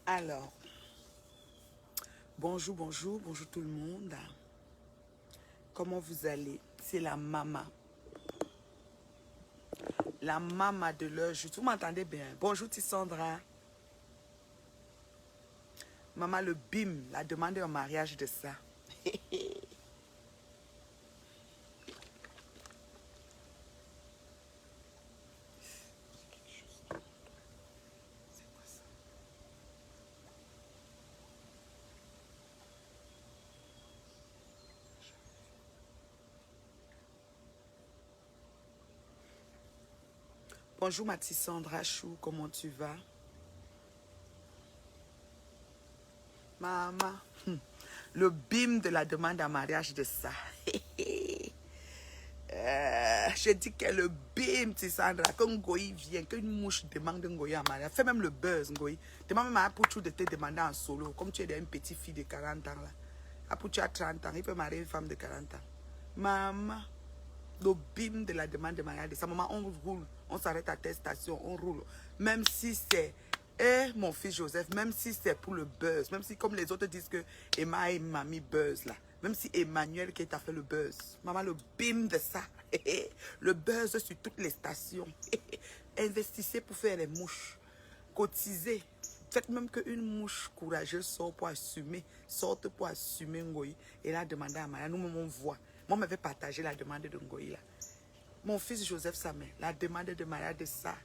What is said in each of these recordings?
Alors, bonjour, bonjour, bonjour tout le monde. Comment vous allez? C'est la maman. La maman de l'heure. Vous m'entendez bien? Bonjour Tissandra. Maman, le BIM, la demande en mariage de ça. C'est quoi ça? Bonjour ma Tissandra Chou, comment tu vas? Maman, le BIM de la demande en mariage de ça. Je dis que le bim, Tissandra, quand Ngoï vient, qu'une mouche demande Ngoï en mariage, fais même le buzz, Ngoï. Demande même à Pouchou de te demander en solo, comme tu es une petite fille de 40 ans là. Apouchou a 30 ans, il peut marier une femme de 40 ans. Maman, le bim de la demande de mariage de ça, maman, on roule, on s'arrête à telle station, on roule. Même si c'est, mon fils Joseph, même si c'est pour le buzz, même si comme les autres disent que Emma et mamie buzz là. Même si Emmanuel qui t'a fait le buzz. Maman, le bim de ça. Le buzz sur toutes les stations. Investissez pour faire les mouches. Cotisez. Faites même qu'une mouche courageuse sorte pour assumer. Sorte pour assumer Ngoï. Et là, demandez à Maya. Nous-mêmes, on voit. Moi, je vais partager la demande de Ngoï là. Mon fils Joseph Samet, la demande de Maya de ça.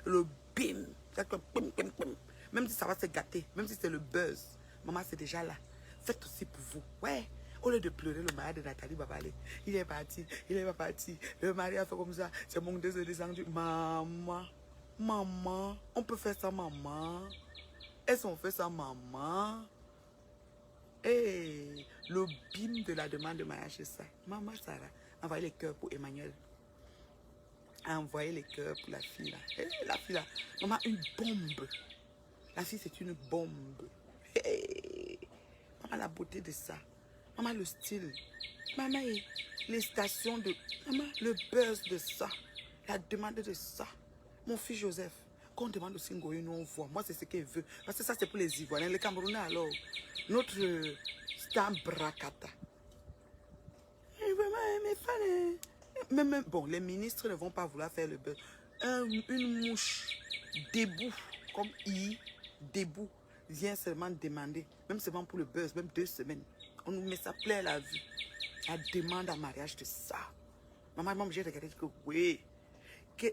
Le bim. Bim, bim, bim. Même si ça va se gâter. Même si c'est le buzz. Maman, c'est déjà là. Faites aussi pour vous. Ouais. Au lieu de pleurer, le mari de Nathalie Babalé, il est parti, il est pas parti. Le mari a fait comme ça, c'est mon descendu. Maman, maman, on peut faire ça, maman. Est-ce qu'on fait ça, maman? Et le bim de la demande de mariage, c'est ça. Maman Sarah, envoyez les cœurs pour Emmanuel. Envoyez les cœurs pour la fille là. La fille là, maman, une bombe. La fille, c'est une bombe. Maman, la beauté de ça. Maman, le style. Maman, les stations de... Maman, le buzz de ça. La demande de ça. Mon fils Joseph, quand on demande aussi Ngoï, nous on voit. Moi, c'est ce qu'il veut. Parce que ça, c'est pour les Ivoiriens. Les Camerounais, alors, notre star Brakata. Mes fans, même, bon, les ministres ne vont pas vouloir faire le buzz. Une mouche debout, comme I, debout, vient seulement demander, même seulement pour le buzz, même 2 semaines. On nous met ça plein la vue. La demande en mariage de ça. Maman, j'ai regardé que oui. Que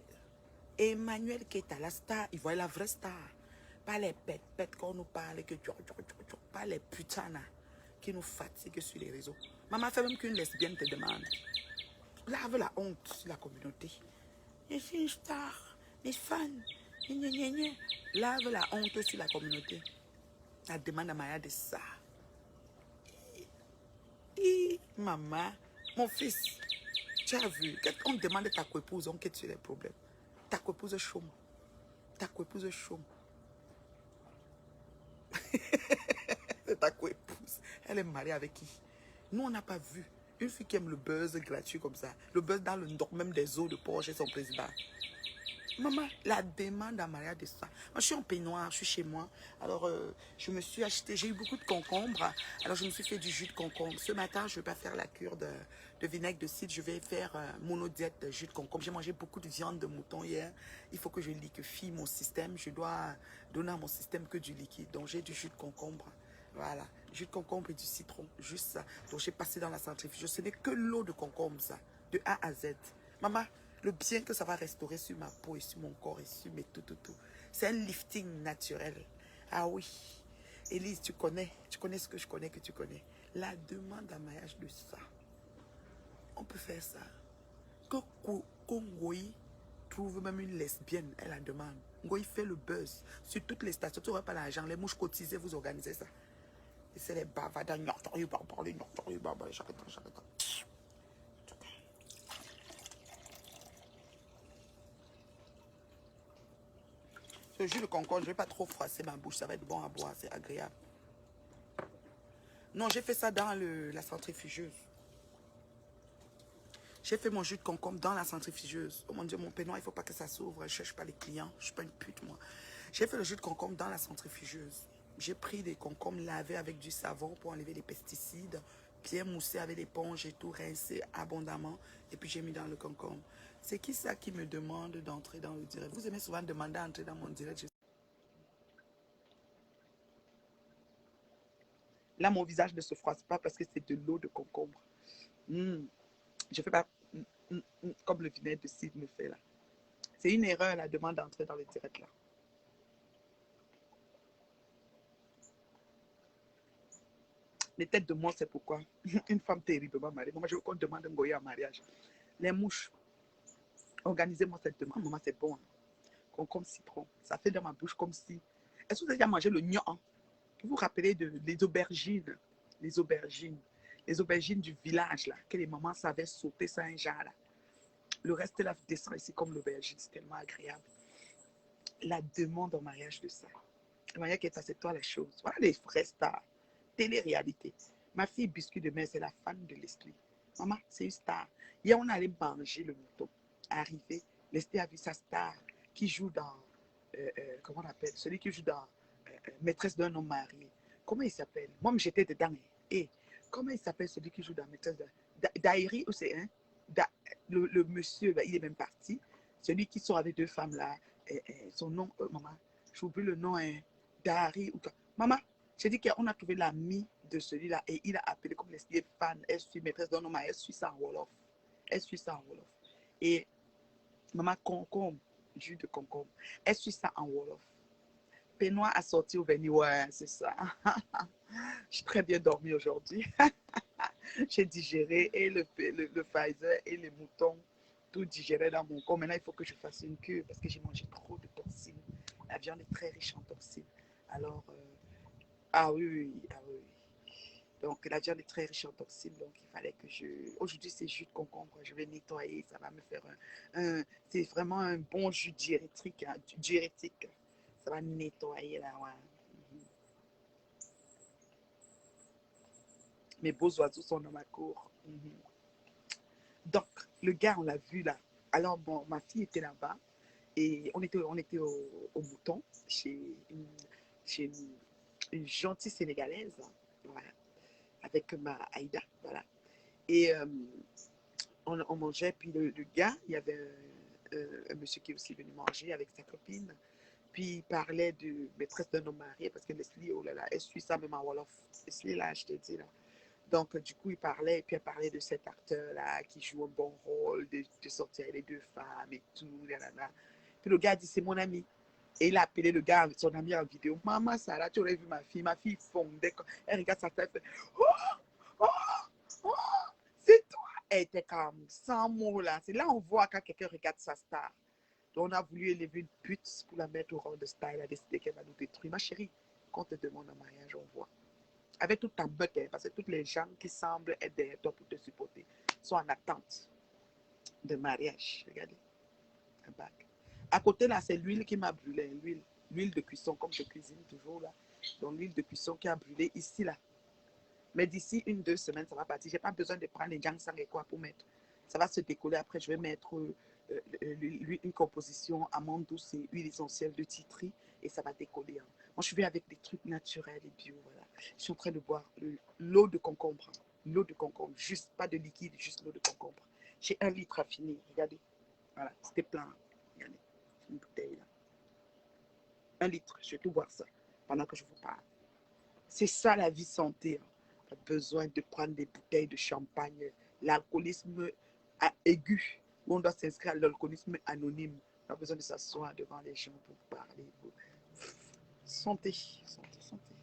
Emmanuel qui est à la star, il voit la vraie star. Pas les pètes qu'on nous parle, que pas les putanas qui nous fatiguent sur les réseaux. Maman fait même qu'une lesbienne te demande. Lave la honte sur la communauté. Je suis une star, mes fans. Lave la honte sur la communauté. La demande en mariage de ça. Maman, mon fils, tu as vu, quand on demande ta coépouse, on quitte sur les problèmes. Ta coépouse chôme. Ta coépouse chôme. C'est ta coépouse. Elle est mariée avec qui? Nous, on n'a pas vu une fille qui aime le buzz gratuit comme ça. Le buzz dans le nord, même des eaux de Porsche et son président. Maman, la demande en mariage de ça. Moi, je suis en peignoir, je suis chez moi. Alors, je me suis acheté, j'ai eu beaucoup de concombres. Alors, je me suis fait du jus de concombre. Ce matin, je ne vais pas faire la cure de vinaigre de cidre. Je vais faire monodiète de jus de concombre. J'ai mangé beaucoup de viande de mouton hier. Il faut que je liquéfie mon système. Je dois donner à mon système que du liquide. Donc, j'ai du jus de concombre. Voilà, jus de concombre et du citron. Juste ça. Donc, j'ai passé dans la centrifuge. Ce n'est que l'eau de concombre, ça. De A à Z. Maman, le bien que ça va restaurer sur ma peau et sur mon corps et sur mes tout. C'est un lifting naturel. Ah oui. Élise, tu connais ce que je connais, que tu connais. La demande en mariage de ça. On peut faire ça. Que Ngoï trouve même une lesbienne, elle la demande. Ngoï fait le buzz sur toutes les stations. Tu n'auras pas l'argent, les mouches cotisées, vous organisez ça. Et c'est les bavards, chaque temps. Ce jus de concombre, je ne vais pas trop froisser ma bouche, ça va être bon à boire, c'est agréable. Non, j'ai fait ça dans la centrifugeuse. J'ai fait mon jus de concombre dans la centrifugeuse. Oh mon Dieu, mon peignoir, il ne faut pas que ça s'ouvre. Je ne cherche pas les clients. Je ne suis pas une pute, moi. J'ai fait le jus de concombre dans la centrifugeuse. J'ai pris des concombres lavés avec du savon pour enlever les pesticides, bien moussé avec l'éponge et tout, rincé abondamment. Et puis j'ai mis dans le concombre. C'est qui ça qui me demande d'entrer dans le direct? Vous aimez souvent demander d'entrer dans mon direct. Là, mon visage ne se froisse pas parce que c'est de l'eau de concombre. Je ne fais pas comme le vinaigre de cidre me fait là. C'est une erreur la demande d'entrer dans le direct là. Les têtes de moi, c'est pourquoi. Une femme terriblement mariée. Moi, je veux qu'on demande un goya en mariage. Les mouches. Organisez-moi cette demande. Maman, c'est bon. Hein. Concombre citron. Ça fait dans ma bouche comme si. Est-ce que vous avez déjà mangé le gnon? Hein? Vous vous rappelez des aubergines? Les aubergines. Les aubergines du village, là, que les mamans savaient sauter ça un genre, là. Le reste, là, descend ici comme l'aubergine. C'est tellement agréable. La demande en mariage de ça. Le mariage qui est c'est toi la chose. Voilà les vrais stars. Télé-réalité. Ma fille Biscuit de mer, c'est la fan de Leslie. Maman, c'est une star. Hier, on allait manger le mouton. Arrivé, Leslie a vu sa star qui joue dans, comment on appelle, celui qui joue dans Maîtresse d'un homme marié. Comment il s'appelle? Moi, j'étais dedans. Et comment il s'appelle celui qui joue dans Maîtresse d'un Dairi ou c'est un? Le monsieur, là, il est même parti. Celui qui sort avec deux femmes là, son nom, maman, j'oublie le nom, Dari ou quoi. Maman, j'ai dit qu'on a trouvé l'ami de celui-là et il a appelé comme les fans. Elle suit Maîtresse d'un homme, elle suit ça en Wolof. Elle suit ça en Wolof. Et maman, concombre, jus de concombre, elle suit ça en Wolof. Pénois a sorti au vernis, ouais, c'est ça. J'ai très bien dormi aujourd'hui. J'ai digéré et le Pfizer et les moutons, tout digéré dans mon corps. Maintenant, il faut que je fasse une cure parce que j'ai mangé trop de toxines. La viande est très riche en toxines. Alors, ah oui, oui, ah oui. Donc, la viande est très riche en toxines. Donc, il fallait que je. Aujourd'hui, c'est jus de concombre. Je vais nettoyer. Ça va me faire c'est vraiment un bon jus diurétique. Hein, diurétique. Ça va nettoyer là. Ouais. Mes beaux oiseaux sont dans ma cour. Donc, le gars, on l'a vu là. Alors, bon, ma fille était là-bas et on était au mouton chez une gentille Sénégalaise, voilà, avec ma Aïda, voilà. Et on mangeait, puis le gars, il y avait un monsieur qui est aussi venu manger avec sa copine, puis il parlait de maîtresse d'un homme marié, parce que Leslie, oh là là, elle suit ça même en Wolof. Leslie, là, je te dis, là. Donc, du coup, il parlait, et puis elle parlait de cet acteur-là qui joue un bon rôle, de sortir avec les deux femmes et tout, là, là, là. Puis le gars a dit, c'est mon ami. Et il a appelé le gars, son ami en vidéo. Maman, Sarah, tu aurais vu ma fille fondait. Elle regarde sa tête, oh, oh, oh, c'est toi. Elle était comme sans mots là. C'est là on voit quand quelqu'un regarde sa star. Donc, on a voulu élever une pute pour la mettre au rang de star. Elle a décidé qu'elle va nous détruire. Ma chérie, quand on te demande un mariage, on voit avec toute ta meute, parce que tous les gens qui semblent être derrière toi pour te supporter sont en attente de mariage. Regardez, un bac. À côté là, c'est l'huile qui m'a brûlé, l'huile de cuisson, comme je cuisine toujours là. Donc l'huile de cuisson qui a brûlé ici là. Mais d'ici 1-2 semaines, ça va partir. J'ai pas besoin de prendre les ginseng et quoi pour mettre. Ça va se décoller. Après, je vais mettre une composition amande douce et huile essentielle de titri et ça va décoller. Hein. Moi, je vais avec des trucs naturels et bio. Voilà. Je suis en train de boire l'eau de concombre. L'eau de concombre. Juste, pas de liquide, juste l'eau de concombre. J'ai 1 litre à finir. Regardez. Voilà, c'était plein. Regardez. Une bouteille là. 1 litre. Je vais tout boire ça pendant que je vous parle. C'est ça la vie santé. Hein. Pas besoin de prendre des bouteilles de champagne. L'alcoolisme aigu, où on doit s'inscrire à l'alcoolisme anonyme. Pas besoin de s'asseoir devant les gens pour parler. Santé, santé, santé.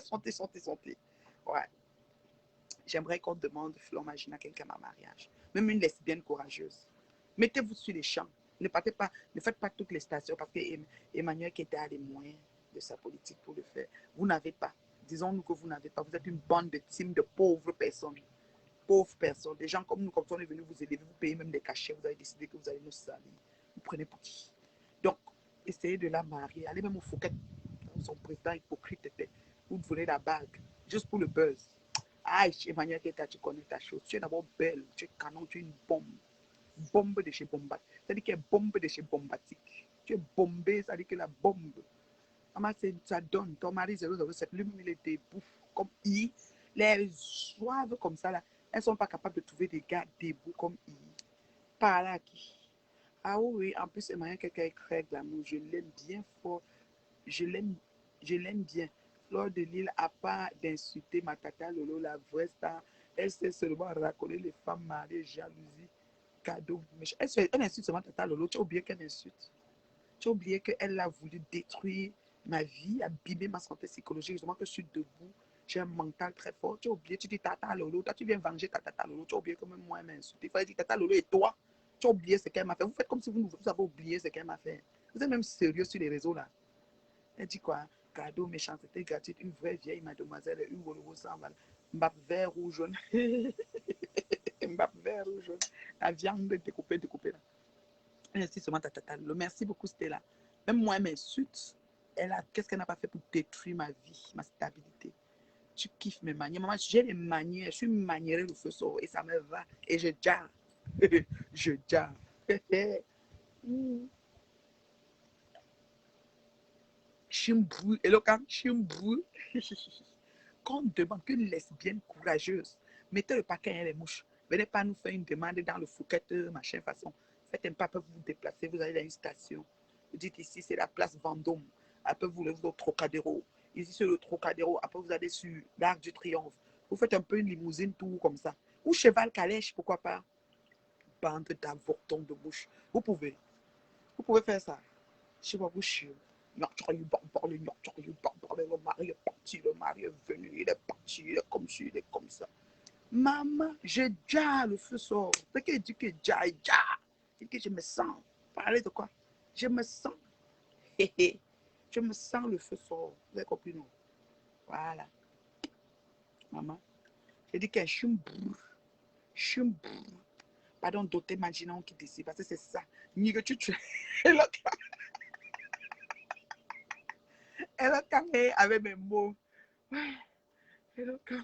Santé, santé, santé. Ouais. J'aimerais qu'on demande Flor Magina quelqu'un à mariage. Même une lesbienne courageuse. Mettez-vous sur les champs. Ne faites pas toutes les stations parce que Emmanuel Keïta a les moyens de sa politique pour le faire. Vous n'avez pas. Disons-nous que vous n'avez pas. Vous êtes une bande de team de pauvres personnes. Pauvres personnes. Des gens comme nous, comme on est venu vous aider, vous payez même des cachets. Vous avez décidé que vous allez nous salir. Vous prenez pour qui? Donc, essayez de la marier. Allez même au Fouquet. Son président hypocrite était. Vous devenez la bague. Juste pour le buzz. Ah, Emmanuel Keïta, tu connais ta chose. Tu es d'abord belle, tu es canon, tu es une bombe. Bombe de chez Bombat. C'est-à-dire qu'elle est bombe de chez Bombatique. Tu es bombé, c'est-à-dire que la bombe. Maman, ça donne. Ton mari 007, lui-même, il est debout. Comme I. Les zouaves comme ça, là, elles ne sont pas capables de trouver des gars debout comme I. Par là, qui. Ah oui, en plus, c'est moyen quelqu'un est très glamour. Je l'aime bien fort. Je l'aime, je l'aime bien. Fleur de Lille, à part d'insulter ma tata Lolo, la vraie star, elle sait seulement raconter les femmes mariées, jalousie, cadeaux. Elle insulte seulement tata Lolo. Tu as oublié qu'elle insulte. Tu as oublié qu'elle a voulu détruire ma vie, abîmer ma santé psychologique. Justement que je suis debout. J'ai un mental très fort. Tu as oublié, tu dis tata Lolo. Toi, tu viens venger ta tata Lolo. Tu as oublié que même moi, elle m'a insulté. Il fallait dire tata Lolo et toi. Tu as oublié ce qu'elle m'a fait. Vous faites comme si vous avez oublié ce qu'elle m'a fait. Vous êtes même sérieux sur les réseaux là. Elle dit quoi? Cadeau, méchanceté gratuite, une vraie vieille mademoiselle, une Rolls sans val. Mbappe vert ou jaune. Mbappe vert ou jaune. La viande découpée, découpée là. Merci seulement ta tata. Merci beaucoup, Stella. Même moi, elle m'insulte. Qu'est-ce qu'elle n'a pas fait pour détruire ma vie, ma stabilité? Tu kiffes mes manières. Maman, j'ai les manières. Je suis maniérée le feu sort et ça me va. Et je jarre. Je jarre. Chimbou. Et le quand chimbou. Quand on demande qu'une lesbienne courageuse, mettez le paquet et les mouches. Venez pas nous faire une demande dans le Fouquet, machin façon. Faites un pas, vous vous déplacer, vous allez dans une station. Vous dites ici, c'est la place Vendôme. Après, vous allez au Trocadéro. Ici, c'est le Trocadéro. Après, vous allez sur l'Arc du Triomphe. Vous faites un peu une limousine tour comme ça. Ou cheval calèche, pourquoi pas. Bande d'avortons de bouche. Vous pouvez faire ça. Je sais pas, vous chiez. Le mari est parti, le mari est venu, il est parti, il est comme ci, il est comme ça. Maman, j'ai déjà le feu sort. C'est qu'il dit que déjà, il dit que je me sens. Parler de quoi? Je me sens. Je me sens le feu sort. Vous avez compris, non? Voilà. Maman, j'ai dit que je suis bourre. Je suis bourre. Pardon, doté, imaginons qui décide, parce que c'est ça. Ni que tu elle a carré avec mes mots. Elle a carré.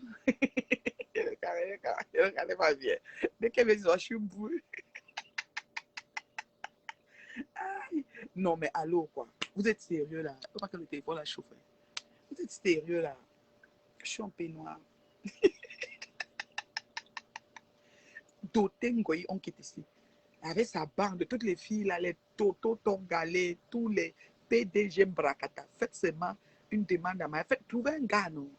Elle a carré, elle a carré pas bien. Dès qu'elle me dit, je suis bourre. Non, mais allô, quoi. Vous êtes sérieux, là? Faut pas que le téléphone la chauffe. Vous êtes sérieux, là? Je suis en peignoir. Doté Ngoyi, on quitte ici. Avec sa bande, toutes les filles, là, les Toto Tongalé, tous les PDG Brakata. Faites seulement une demande à ma. Faites trouver un gars, non?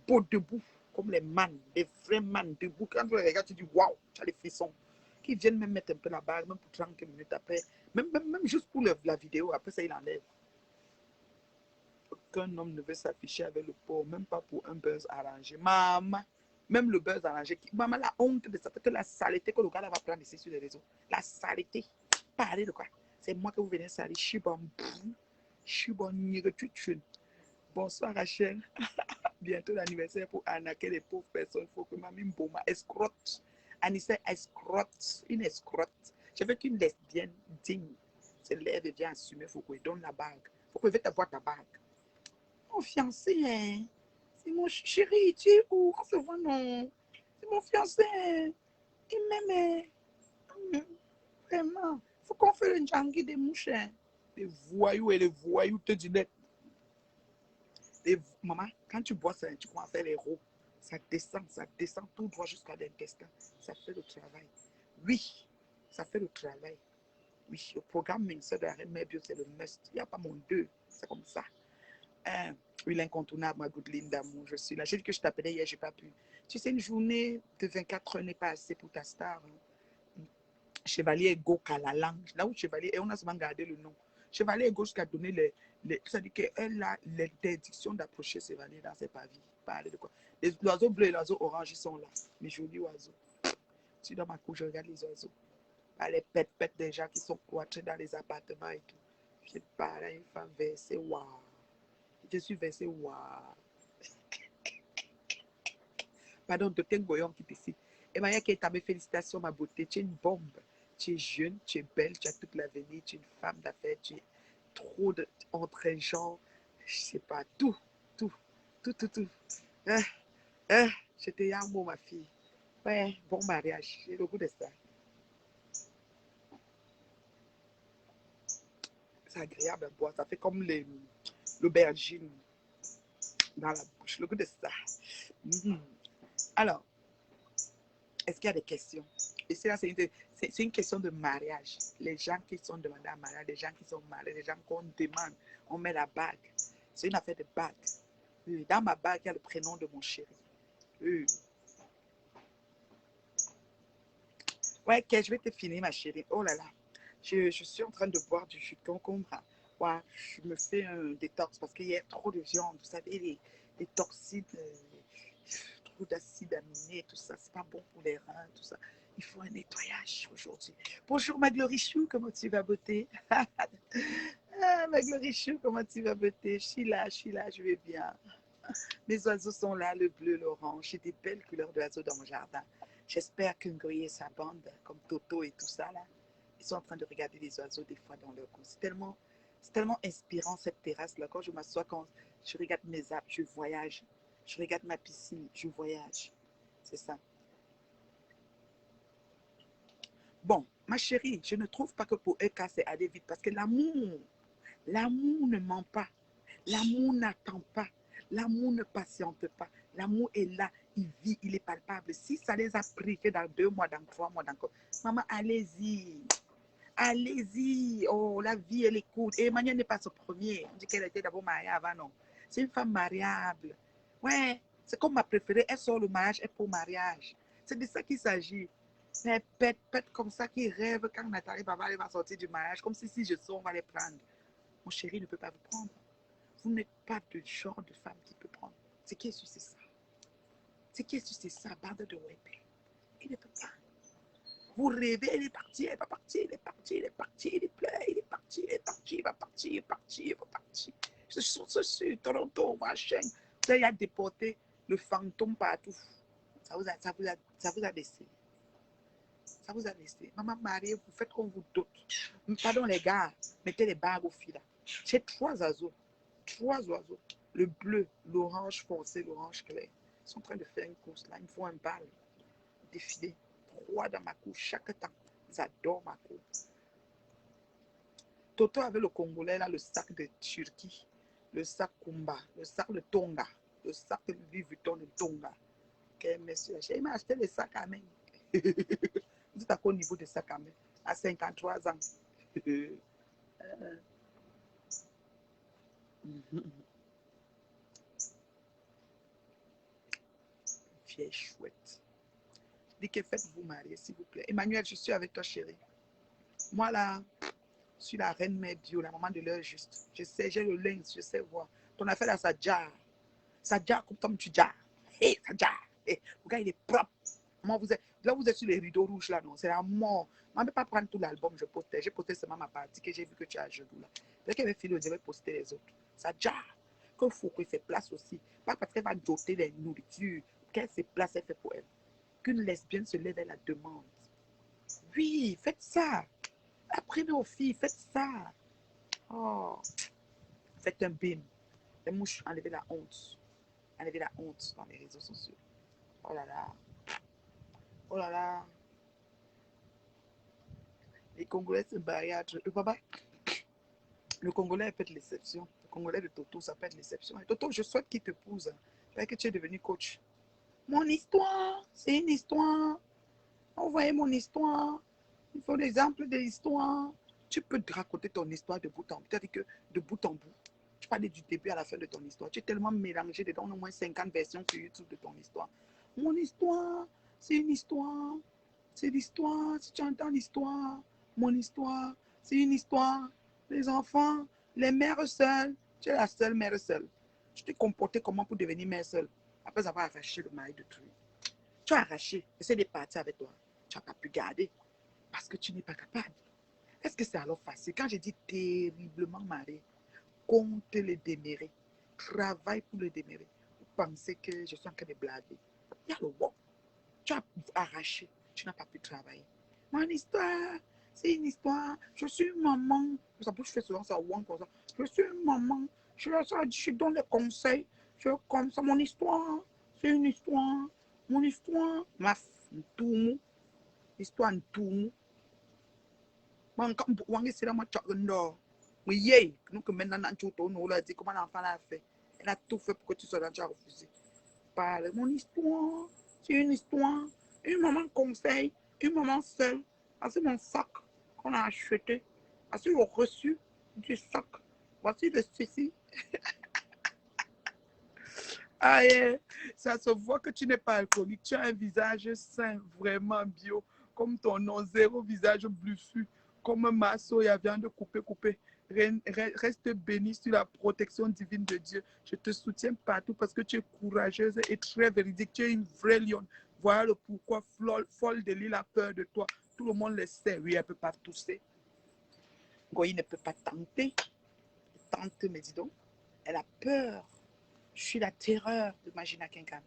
Beau debout, comme les man, les vrais man debout. Quand tu les regardes, tu dis waouh, tu as les frissons. Qui viennent même mettre un peu la barre, même pour 30 minutes après. Même juste pour la vidéo, après ça, il enlève. Qu'un homme ne veut s'afficher avec le pauvre, même pas pour un buzz arrangé. Maman, même le buzz arrangé, maman, la honte de ça, que la saleté que le gars là va prendre ici sur les réseaux. La saleté. Parlez de quoi? C'est moi que vous venez salir. Je suis bon. Je suis bon. Bonsoir Rachel. Bientôt l'anniversaire pour arnaquer les pauvres personnes. Il faut que mamie Mboma escrotte. Anissa escrotte. Une escrotte. Je veux qu'une lesbienne digne se lève et vienne assumer. Il faut qu'on donne la bague. Il faut qu'on vienne t'avoir ta bague. Mon fiancé, hein. C'est mon chéri, tu es où? On se voit, non. C'est mon fiancé, hein. Il m'aime, hein. Vraiment. Il faut qu'on fasse le djangui des mouches, hein. Les voyous et les voyous te disent, maman, quand tu bois ça, tu commences à faire les rots. Ça descend tout droit jusqu'à l'intestin. Ça fait le travail. Oui, ça fait le travail. Oui, le programme ministère de la Reine Mère Bio, c'est le must. Il n'y a pas mon deux. C'est comme ça. Oui, l'incontournable, ma Godeline d'amour, je suis là. J'ai dit que je t'appelais hier, je n'ai pas pu. Tu sais, une journée de 24 heures n'est pas assez pour ta star. Hein. Chevalier Ego Kalalang, là où Chevalier, et on a souvent gardé le nom. Chevalier Ego jusqu'à donner c'est-à-dire qu'elle a l'interdiction d'approcher Chevalier dans ses pavis. Parler de quoi? Les oiseaux bleus et les oiseaux oranges, ils sont là. Mes jolis oiseaux. Je suis dans ma cour, je regarde les oiseaux. Les pètes des gens qui sont cloîtrés dans les appartements et tout. Je parle à une femme versée, waouh. Je suis versée, waouh. Pardon, docteur Goyon qui est ici. Et Maya Keita, mes félicitations, ma beauté. Tu es une bombe. Tu es jeune, tu es belle, tu as toute l'avenir, tu es une femme d'affaires, tu es trop entre gens. Je sais pas, tout, tout, tout, tout, tout. Ah, ah, j'étais un mot, ma fille. Ouais, bon mariage. J'ai le goût de ça. C'est agréable à boire. Ça fait comme l'aubergine dans la bouche. Le goût de ça. Alors, est-ce qu'il y a des questions? Et c'est là, c'est une question de mariage. Les gens qui sont demandés à mariage, les gens qui sont mariés, les gens qu'on demande, on met la bague. C'est une affaire de bague. Dans ma bague, il y a le prénom de mon chéri. Ouais, ok, je vais te finir, ma chérie. Oh là là. Je suis en train de boire du jus de concombre. Ouais, je me fais un détox parce qu'il y a trop de viande. Vous savez, les toxines, trop d'acides aminés, tout ça, c'est pas bon pour les reins, tout ça. Il faut un nettoyage aujourd'hui. Bonjour, ma Glorichou, comment tu vas, beauté? Ah, ma Glorichou, comment tu vas, beauté? Je suis là, je vais bien. Mes oiseaux sont là, le bleu, l'orange. J'ai des belles couleurs d'oiseaux dans mon jardin. J'espère que Ngoye et sa bande, comme Toto et tout ça, là, ils sont en train de regarder les oiseaux des fois dans leur coin. C'est tellement inspirant cette terrasse-là. Quand je m'assois, quand je regarde mes arbres, je voyage. Je regarde ma piscine, je voyage. C'est ça. Bon, ma chérie, je ne trouve pas que pour EK, c'est aller vite parce que l'amour ne ment pas. L'amour n'attend pas. L'amour ne patiente pas. L'amour est là, il vit, il est palpable. Si ça les a pris que dans 2 mois, dans 3 mois, dans quoi, maman, allez-y. Allez-y. Oh, la vie, elle est courte. Et Emmanuel n'est pas ce premier. On dit qu'elle était d'abord mariée avant, non. C'est une femme mariable. Ouais, c'est comme ma préférée. Elle sort le mariage, elle pour mariage. C'est de ça qu'il s'agit. Les pète comme ça qui rêvent quand Nathalie Baba va sortir du mariage, comme si je sors, on va les prendre. Mon chéri ne peut pas vous prendre. Vous n'êtes pas le genre de femme qui peut prendre. C'est qui est sûr, c'est ça. C'est qui est sûr, c'est ça, bande de web. Il ne peut pas. Vous rêvez, il est parti, il va partir, il est parti, il est parti, il est plein, il est parti, il est parti, il va partir, il est parti, il va partir. Je suis sûr, Toronto, machin. Vous avez déporté le fantôme partout. Ça vous a laissé. Ça vous a laissé. Maman mariée, vous faites comme vous doute. Pardon les gars, mettez les bagues aux filles là. J'ai 3 oiseaux. 3 oiseaux. Le bleu, l'orange foncé, l'orange clair. Ils sont en train de faire une course là. Ils me font un bal. Défilé. 3 dans ma cour chaque temps. Ils adorent ma cour. Toto avait le Congolais là, le sac de Turquie. Le sac Kumba. Le sac de Tonga. Le sac de Louis Vuitton de Tonga. Okay, monsieur, il m'a acheté le sac à main. Vous êtes à quel niveau de sac à main? À 53 ans. Vieille chouette. Dis que faites-vous marier, s'il vous plaît. Emmanuel, je suis avec toi, chérie. Moi, là, je suis la reine mère bio, la maman de l'heure juste. Je sais, j'ai le lynx, je sais voir. Ton affaire, là, ça jar. Ça jar comme tu jar. Hé, ça jar. Hey, le gars, il est propre. Moi, là, vous êtes sur les rideaux rouges, là, non. C'est la mort. Moi, je ne vais pas prendre tout l'album, je postais. J'ai posté seulement ma partie que j'ai vu que tu as à genoux, là. Dès qu'elle avait fini, je vais poster les autres. Ça jar. Qu'il faut qu'il fait place aussi. Pas parce qu'elle va doter les nourritures. Qu'elle se place, elle fait pour elle. Qu'une lesbienne se lève, elle la demande. Oui, faites ça. Apprenez aux filles, faites ça. Oh, faites un bim. Les mouches, enlevez la honte. Enlevez la honte dans les réseaux sociaux. Oh là là. Oh là là. Les Congolais se barrent. Le papa, le Congolais peut être l'exception. Le Congolais de Toto, ça peut être l'exception. Et Toto, je souhaite qu'il te pousse. Parce que tu es devenu coach. Mon histoire, c'est une histoire. Envoyez mon histoire. Il faut l'exemple de l'histoire. Tu peux te raconter ton histoire de bout en bout. C'est-à-dire que de bout en bout, tu parles du début à la fin de ton histoire. Tu es tellement mélangé dedans, au moins 50 versions sur YouTube de ton histoire. Mon histoire, c'est une histoire. C'est l'histoire. Si tu entends l'histoire, mon histoire, c'est une histoire. Les enfants, les mères seules. Tu es la seule mère seule. Tu t'es comporté comment pour devenir mère seule après avoir arraché le mari de truc. Tu as arraché. Essaie de partir avec toi. Tu n'as pas pu garder parce que tu n'es pas capable. Est-ce que c'est alors facile? Quand je dis terriblement marié, compte le démériter, travaille pour le démériter. Vous pensez que je suis en train de blaguer. Il y a le work. Tu as arraché, tu n'as pas pu travailler. Mon histoire, c'est une histoire. Je suis une maman. Ça peut faire souvent ça, comme ça. Je suis une maman. Je donne les conseils. Je comme ça. Mon histoire, c'est une histoire. Mon histoire, ma tout histoire tout. Wangi sila ma chakendo. Oui, nous que maintenant, on l'a dit comment l'enfant l'a fait. Elle a tout fait pour que tu sois là, tu as refusé. Parle mon histoire, c'est une histoire. Une maman conseille, une maman seule. Voici mon sac qu'on a acheté. Voici le reçu du sac. Voici le ceci. Ah, ça se voit que tu n'es pas alcoolique. Tu as un visage sain, vraiment bio. Comme ton nom, zéro visage bluffu. Comme un masseau et à viande coupée. Reste béni sur la protection divine de Dieu. Je te soutiens partout parce que tu es courageuse et très véridique. Tu es une vraie lionne. Voilà le pourquoi folle de l'île a peur de toi. Tout le monde le sait. Oui, elle ne peut pas tousser. Goyi ne peut pas tenter. Tente, mais dis donc. Elle a peur. Je suis la terreur de Magina Kinkam.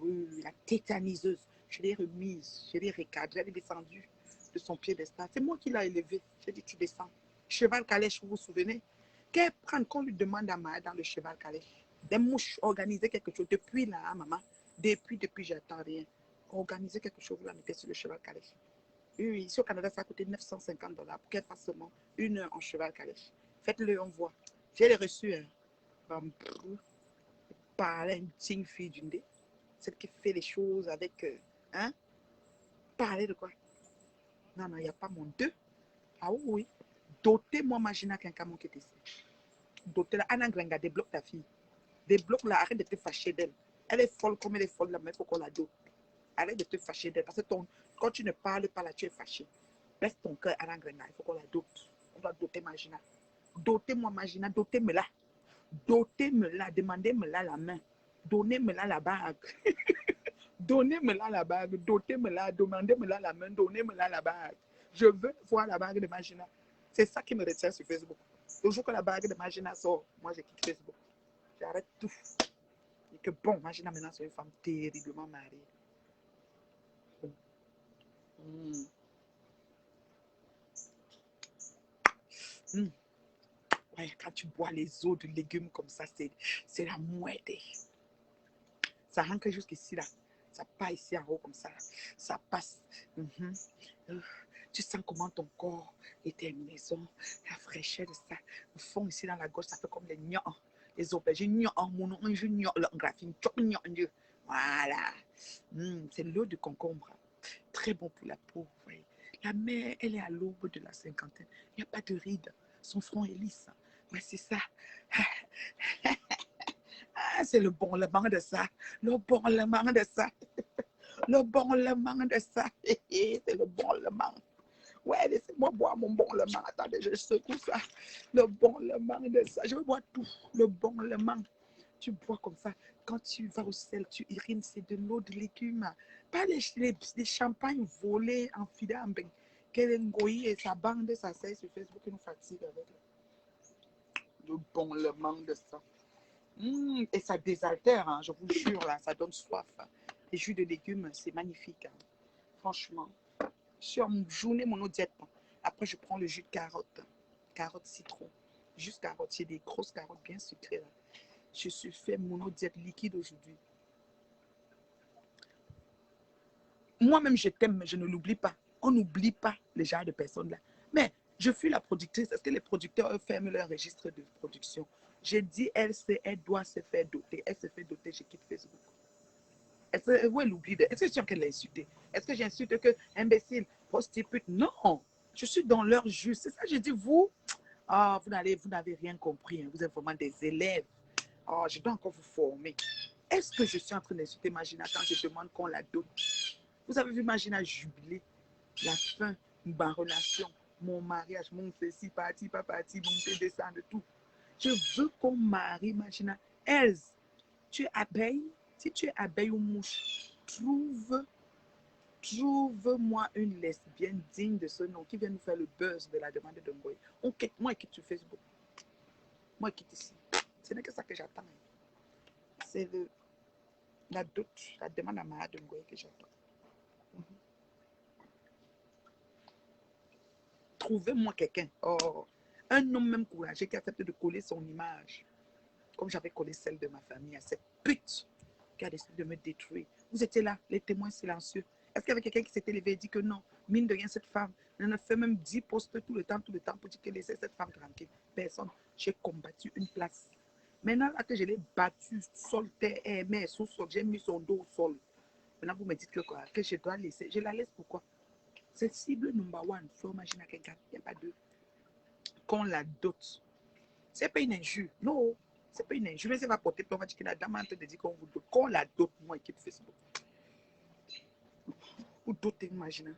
Oui, la tétaniseuse. Je l'ai remise, je l'ai recadrée, elle est descendue de son piédestal. C'est moi qui l'ai élevée. J'ai dit, tu descends. Cheval calèche, vous vous souvenez? Qu'elle prenne, qu'on lui demande à Maya dans le cheval calèche. Des mouches, organiser quelque chose. Depuis là, maman, depuis, j'attends rien. Organiser quelque chose, vous la mettez sur le cheval calèche. Oui, ici au Canada, ça a coûté 950$ pour qu'elle fasse seulement 1 heure en cheval calèche. Faites-le, on voit. J'ai les reçus. Hein. Par une digne fille d'une dé. Celle qui fait les choses avec... hein? Parler de quoi? Non, non, il n'y a pas mon deux. Ah oui. Dotez-moi Magina Kinkamon qui était ici. Dotez-la. Anna Grenga, débloque ta fille. Débloque-la. Arrête de te fâcher d'elle. Elle est folle comme elle est folle là, mais il faut qu'on la dote. Arrête de te fâcher d'elle. Parce que quand tu ne parles pas là, tu es fâché. Laisse ton cœur Anna Grenga. Il faut qu'on la dote. On doit doter Magina. Dotez-moi Magina. Dotez-moi-la. Dotez-moi-la. Demandez-moi-la la main. Donnez-moi-la la bague. Donnez-moi-la la bague, dotez-moi-la, demandez-moi-la la main, donnez-moi-la la bague. Je veux voir la bague de Magina. C'est ça qui me retient sur Facebook. Le jour que la bague de Magina sort, moi je quitte Facebook. J'arrête tout. Et que bon, Magina maintenant c'est une femme terriblement mariée. Mm. Mm. Ouais, quand tu bois les eaux de légumes comme ça, c'est la mouette. Ça rentre jusqu'ici là. Ça passe ici en haut comme ça. Ça passe. Tu sens comment ton corps et tes maisons, la fraîcheur de ça, au fond ici dans la gauche, ça fait comme les gnans, les aubergines, voilà. C'est l'eau de concombre. Très bon pour la peau. Oui. La mère, elle est à l'aube de la cinquantaine. Il n'y a pas de rides. Son front est lisse. Ouais, c'est ça. Ah, c'est le bon lement de ça. Le bon lement de ça. Le bon lement de ça. C'est le bon lement. Ouais, laissez-moi boire mon bon lement. Attendez, je secoue ça. Le bon lement de ça. Je veux boire tout. Le bon lement. Tu bois comme ça. Quand tu vas au sel, tu urines, c'est de l'eau de légumes. Pas les champagnes volés, enfilés en bain. Qu'elle ngoyi et sa bande, ça sert sur Facebook, qui nous fatigue avec le bon lement de ça. Et ça désaltère, hein, je vous jure, là, ça donne soif. Les jus de légumes, c'est magnifique. Hein. Franchement. Sur une journée monodiète. Après, je prends le jus de carotte. Carotte citron. Juste carotte. J'ai des grosses carottes bien sucrées. Là. Je suis fait monodiète liquide aujourd'hui. Moi-même, je t'aime, mais je ne l'oublie pas. On n'oublie pas les genres de personnes là. Mais je suis la productrice. Est-ce que les producteurs eux, ferment leur registre de production? J'ai dit, elle doit se faire doter. Elle se fait doter, je quitte Facebook. Où est l'oubli? Est-ce que je suis en train de l'insulter? Est-ce que j'insulte que imbécile, prostitue? Non, je suis dans leur jus. C'est ça, j'ai dit, vous, vous n'avez rien compris. Hein. Vous êtes vraiment des élèves. Je dois encore vous former. Est-ce que je suis en train d'insulter Magina quand je demande qu'on la donne? Vous avez vu Magina jubiler la fin de ma relation, mon mariage, mon ceci, parti, pas parti, monter, descendre, tout. Je veux qu'on marie Magina. Else, tu es abeille. Si tu es abeille ou mouche, trouve-moi une lesbienne digne de ce nom qui vient nous faire le buzz de la demande de Ngoy. Moi, je quitte sur Facebook. Moi, je quitte ici. Ce n'est que ça que j'attends. C'est la dot, la demande à Maya de Ngoy que j'attends. Trouvez-moi quelqu'un. Un homme même courageux qui accepte de coller son image, comme j'avais collé celle de ma famille à cette pute qui a décidé de me détruire. Vous étiez là, les témoins silencieux. Est-ce qu'il y avait quelqu'un qui s'était levé et dit que non, Mine de rien, cette femme, elle a fait même 10 postes tout le temps pour dire qu'elle laissait cette femme tranquille. Personne. J'ai combattu une place. Maintenant, là que je l'ai battue, sol, terre, air, mer, sous-sol, j'ai mis son dos au sol. Maintenant, vous me dites que quoi? Que je dois laisser. Je la laisse pourquoi? C'est cible number one. Faut imaginer à quelqu'un. Il n'y a pas deux. Qu'on la dote. C'est pas une injure. Non. C'est pas une injure. Mais c'est va porter plainte. On va dire que la dame est en train de dire qu'on vous dote. Qu'on la dote, moi, équipe Facebook. Vous dotez, imagine.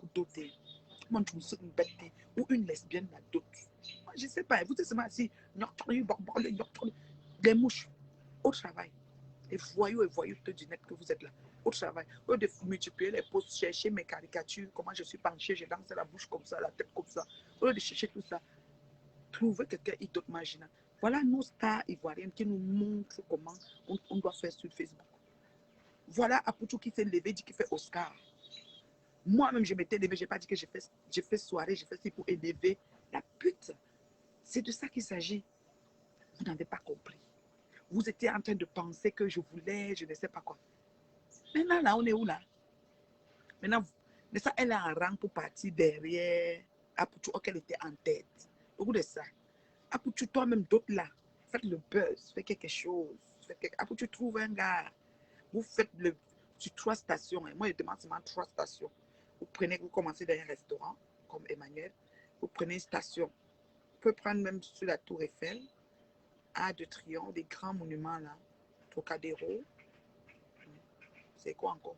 Vous dotez. Moi, je me suis une bête. Ou une lesbienne la dote. Moi, je ne sais pas. Vous êtes seulement assis. Des mouches. Au travail. Les voyous et voyous du net que vous êtes là. Au travail. Au lieu de multiplier les posts, chercher mes caricatures, comment je suis penchée, je danse la bouche comme ça, la tête comme ça. Au lieu de chercher tout ça, trouver quelqu'un qui t'imagine. Voilà nos stars ivoiriennes qui nous montrent comment on doit faire sur Facebook. Voilà Apoutou qui s'est levé, dit qu'il fait Oscar. Moi-même, je m'étais levé, je n'ai pas dit que j'ai fait soirée, j'ai fait ci pour élever la pute. C'est de ça qu'il s'agit. Vous n'avez pas compris. Vous étiez en train de penser que je voulais, je ne sais pas quoi. Maintenant, là, on est où là? Maintenant, de ça, elle a un rang pour partir derrière Apoutou, qu'elle était en tête. Au bout de ça, Apoutou, toi-même, d'autres là, faites le buzz, faites quelque chose. Apoutou, trouve un gars. Vous faites le sur 3 stations. Et moi, je demande seulement 3 stations. Vous commencez dans un restaurant, comme Emmanuel. Vous prenez une station. Vous pouvez prendre même sur la Tour Eiffel, Arc de Triomphe, des grands monuments là. Trocadéro. C'est quoi encore?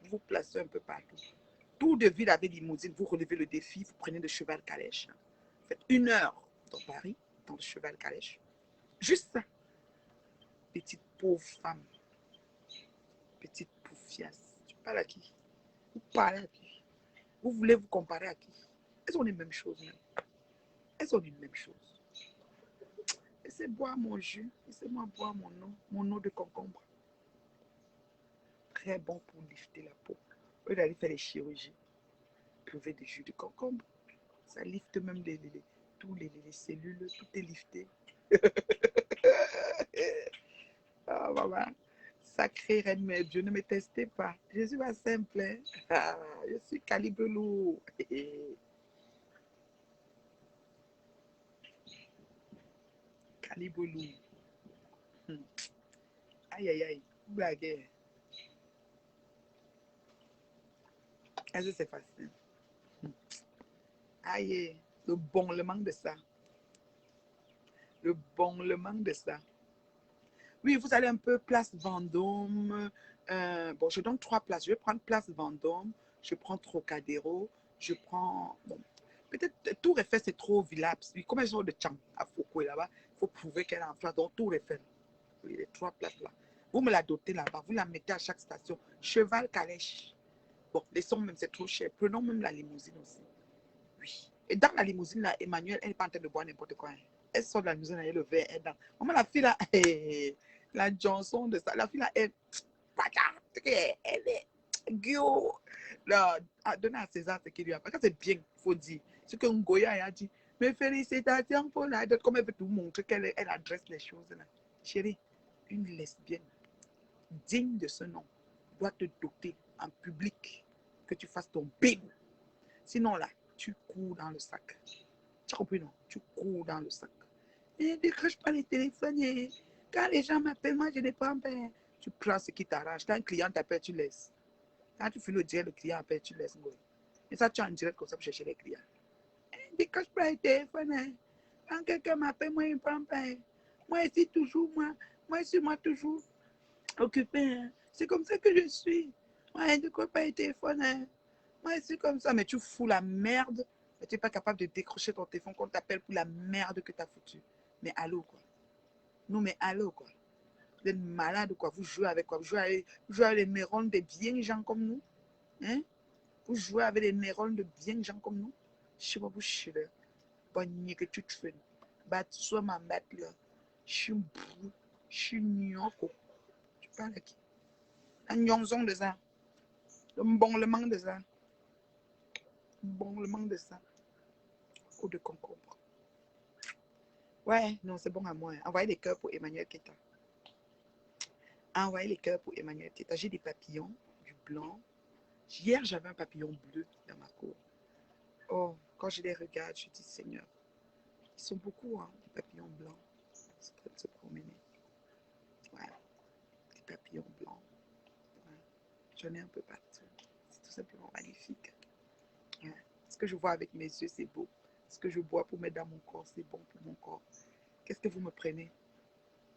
Vous vous placez un peu partout. Tour de ville avec limousine, vous relevez le défi, vous prenez le cheval calèche. Vous faites 1 heure dans Paris, dans le cheval calèche. Juste ça. Petite pauvre femme. Petite poufiasse. Tu parles à qui? Vous parlez à qui? Vous voulez vous comparer à qui? Elles ont les mêmes choses même. Elles ont les mêmes choses. Laissez boire mon jus. Laissez-moi boire mon eau de concombre. Très bon pour lifter la peau. Au lieu d'aller faire les chirurgies, buvez des jus de concombre. Ça lifte même tous les cellules, tout est lifté. Ah, maman. Sacré reine, mais Dieu, ne me testez pas. Je suis pas simple. Hein? Ah, je suis calibre lourd. Calibre lourd. Aïe, aïe, aïe. Blague. Est-ce que c'est facile? Aïe, le bonglement de ça. Le bonglement de ça. Oui, vous allez un peu place Vendôme. Bon, je donne 3 places. Je vais prendre place Vendôme. Je prends Trocadéro. Je prends... Bon, peut-être Tour Eiffel, c'est trop village. Oui, comme elles ont de Tchang à Foucault là-bas, il faut prouver qu'elle est en place. Donc, Tour Eiffel. Oui, les 3 places là. Vous me la dotez là-bas. Vous la mettez à chaque station. Cheval calèche. Bon, les sons même, c'est trop cher. Prenons même la limousine aussi. Oui. Et dans la limousine, là, Emmanuel, elle n'est pas en train de boire n'importe quoi. Hein. Elle sort de la limousine, elle a le verre, elle dans. Maman, la fille là, la Johnson de ça, la fille là, elle est guillot. Là, donner à César ce qu'il lui a fait. Quand c'est bien, il faut dire. Ce que Ngoya a dit. Mais félicitations pour la dot. Comme elle veut tout montrer qu'elle adresse les choses là. Chérie, une lesbienne digne de ce nom doit te doter en public que tu fasses ton bim. Sinon là, tu cours dans le sac. Tu as compris, non? Tu cours dans le sac. Et décroche pas les téléphones. Et quand les gens m'appellent, moi, je ne prends pas. Tu prends ce qui t'arrange. Quand un client t'appelle, tu laisses. Quand tu fais le direct, le client appelle, tu laisses. Et ça, tu es en direct comme ça pour chercher les clients. Et décroche pas les téléphones. Quand quelqu'un m'appelle, moi, je ne prends pas. Moi, ici, toujours, moi, je suis moi, toujours occupé. C'est comme ça que je suis. Moi, je ne décroche pas les téléphones. Moi, c'est comme ça, mais tu fous la merde. Et tu n'es pas capable de décrocher ton téléphone quand on t'appelle pour la merde que tu as foutu. Mais allô, quoi. Non, mais allô, quoi. Vous êtes malade, quoi. Vous jouez avec quoi? Vous jouez avec les neurones de bien gens comme nous. Hein? Vous jouez avec les neurones de bien gens comme nous. Je sais pas, vous chirez. Bonne que tu te fais. Bah, tu sois ma mère, là. Je suis brou. Je suis nyoko. Tu parles à qui? Un nyonzon de ça. Le bonglement de ça. Bonglement de ça. Ou de concombre. Ouais, non, c'est bon à moi. Envoyez les cœurs pour Emmanuel Keta. Envoyez les cœurs pour Emmanuel Keta. J'ai des papillons, du blanc. Hier, j'avais un papillon bleu dans ma cour. Oh, quand je les regarde, je dis, Seigneur, ils sont beaucoup, hein, des papillons blancs. C'est prêt de se promener. Ouais, des papillons blancs. Ouais. J'en ai un peu partout. C'est tout simplement magnifique. Ouais. Ce que je vois avec mes yeux, c'est beau. Ce que je bois pour mettre dans mon corps, c'est bon pour mon corps. Qu'est-ce que vous me prenez?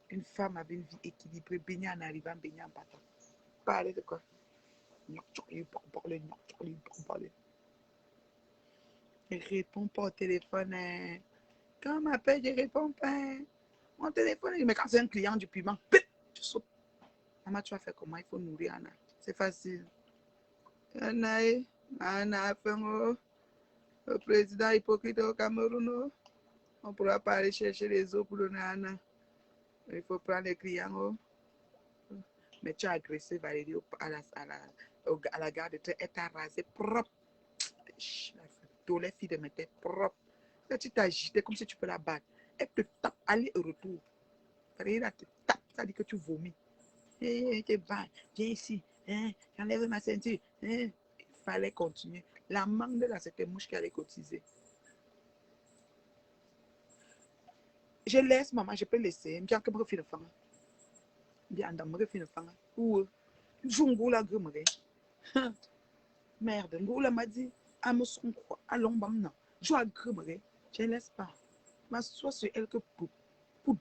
Une femme avec une vie équilibrée, baignée en arrivant, baignée en partant. Parler de quoi? Ne réponds pas au téléphone. Hein. Quand on m'appelle, je réponds pas. Hein. Mon téléphone, mais quand c'est un client du piment, tu sautes. Maman, tu vas faire comment? Il faut nourrir Anna. C'est facile. Anna, Anna, le président hypocrite au Cameroun. On ne pourra pas aller chercher les eaux pour donner à Anna. Il faut prendre les clients. Oh. Mais tu as agressé Valérie à la gare de train. Elle t'a rasé propre. Tous les filles de mes têtes propres. Tu t'agitais comme si tu peux la battre. Elle te tape, aller et retour. Valérie te tape, ça dit que tu vomis. Hey, t'es bas, viens ici. Hein, j'enlève ma ceinture. Hein. Il fallait continuer. La mangue de là, c'était mouche qui allait cotiser. Je laisse, maman, je peux laisser. Bien que je me fasse. Bien, dans me faire faire. Ou, Jungo la grumere. Merde, Ngola m'a dit, à me son quoi, à l'ombam, je agrumere. Je ne laisse pas. Ma soit sur elle que pour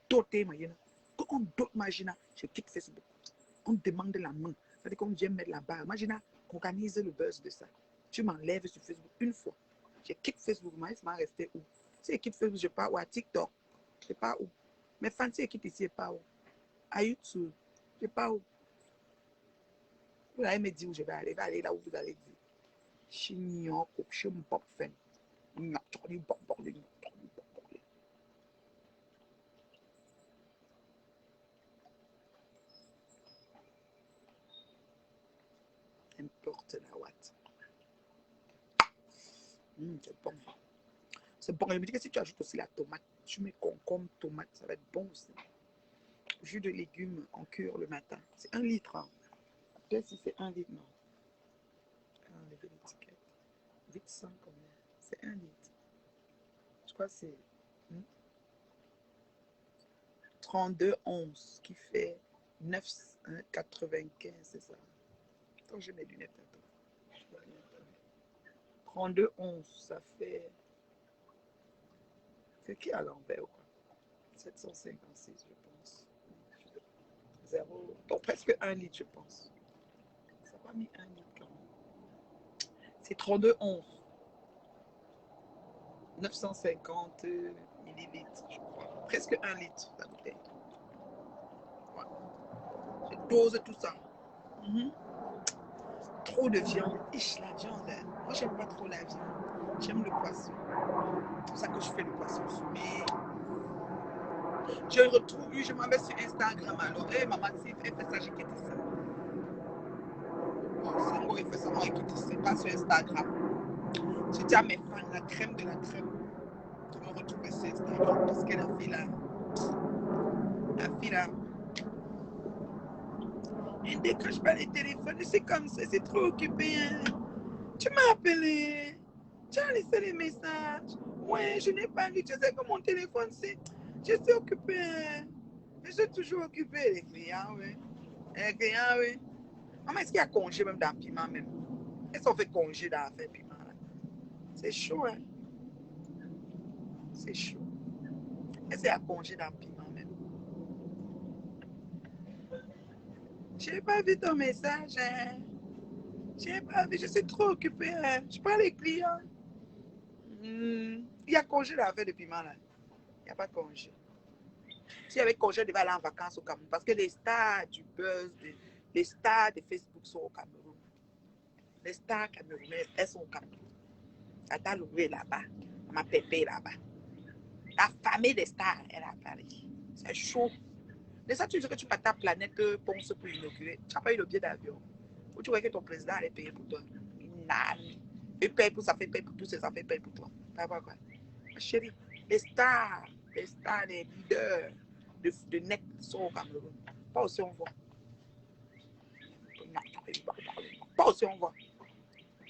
doter ma yéna. Quand on dote ma gina, je quitte Facebook. On demande la main. C'est-à-dire qu'on vient mettre la barre. Imagine, organiser le buzz de ça. Tu m'enlèves sur Facebook une fois. Je quitte Facebook. Moi, il m'a resté où? Si je quitte Facebook, je pars où? À TikTok. Je sais pas où. Mais Fancy quitte ici, je pas où? À YouTube. Je sais pas où. Vous allez me dire où je vais aller là où vous allez dire. Chignon, je me pop fin. Importe la ouate. C'est bon. C'est bon. Je me dis que si tu ajoutes aussi la tomate, tu mets concombre, tomate, ça va être bon aussi. Jus de légumes en cure le matin. C'est 1 litre. Hein. Peut-être si c'est 1 litre, non. Enlever l'étiquette. 800 combien? C'est 1 litre. Je crois que c'est 32,11 qui fait 9,95, c'est ça. Attends, je mets mes lunettes. Attends. 32,11, ça fait. C'est qui à l'envers ou quoi? 756, je pense. 0. Bon, presque 1 litre, je pense. Ça n'a pas mis 1 litre quand même. C'est 32,11. 950 millilitres, je crois. Presque 1 litre, la bouteille. Ouais. Je dose tout ça. Trop de viande. Ich, la viande. Moi, j'aime pas trop la viande. J'aime le poisson. C'est pour ça que je fais le poisson fumé. Je retrouve, je m'en vais sur Instagram. Alors, hey, maman, si elle fait ça, j'ai quitté ça. Bon, c'est moi, il fait ça, moi, j'ai quitté ça. Pas sur Instagram. Je dis à mes fans, la crème de la crème. Je me retrouve sur Instagram parce que la fille là. Elle ne décroche pas les téléphones. C'est comme ça, c'est trop occupé. Hein. Tu m'as appelé. Tu as laissé les messages. Ouais, je n'ai pas lu. Tu sais que mon téléphone, c'est. Je suis occupé. Hein. Je suis toujours occupé, les clients, oui. Les clients, oui. Maman, est-ce qu'il y a congé même dans Piment même? Est-ce qu'on fait congé dans l'affaire Piment là? C'est chaud, hein? C'est chaud. Est-ce qu'il y a congé dans Piment même? Je n'ai pas vu ton message, hein? Je n'ai pas vu, je suis trop occupé, hein? Je parle les clients. Il y a congé dans l'affaire de Piment là. Il n'y a pas de congé. S'il y avait congé, je devais aller en vacances au Cameroun. Parce que les stars du buzz, les stars de Facebook sont au Cameroun. Les stars camerounaises, elles sont au Cameroun. Tata Loué là-bas. Ma pépé là-bas. La famille des stars, elle est à Paris. C'est chaud. Mais ça, tu dis que tu pars ta planète Ponce pour inaugurer. Tu n'as pas eu le billet d'avion. Ou tu vois que ton président allait payer pour toi. Non. Il paye pour ça, fait paye pour tous ses affaires, paye pour toi. Pas quoi. Ma chérie, les stars, les leaders de net sont au Cameroun. Pas aussi on voit. Pas aussi on voit.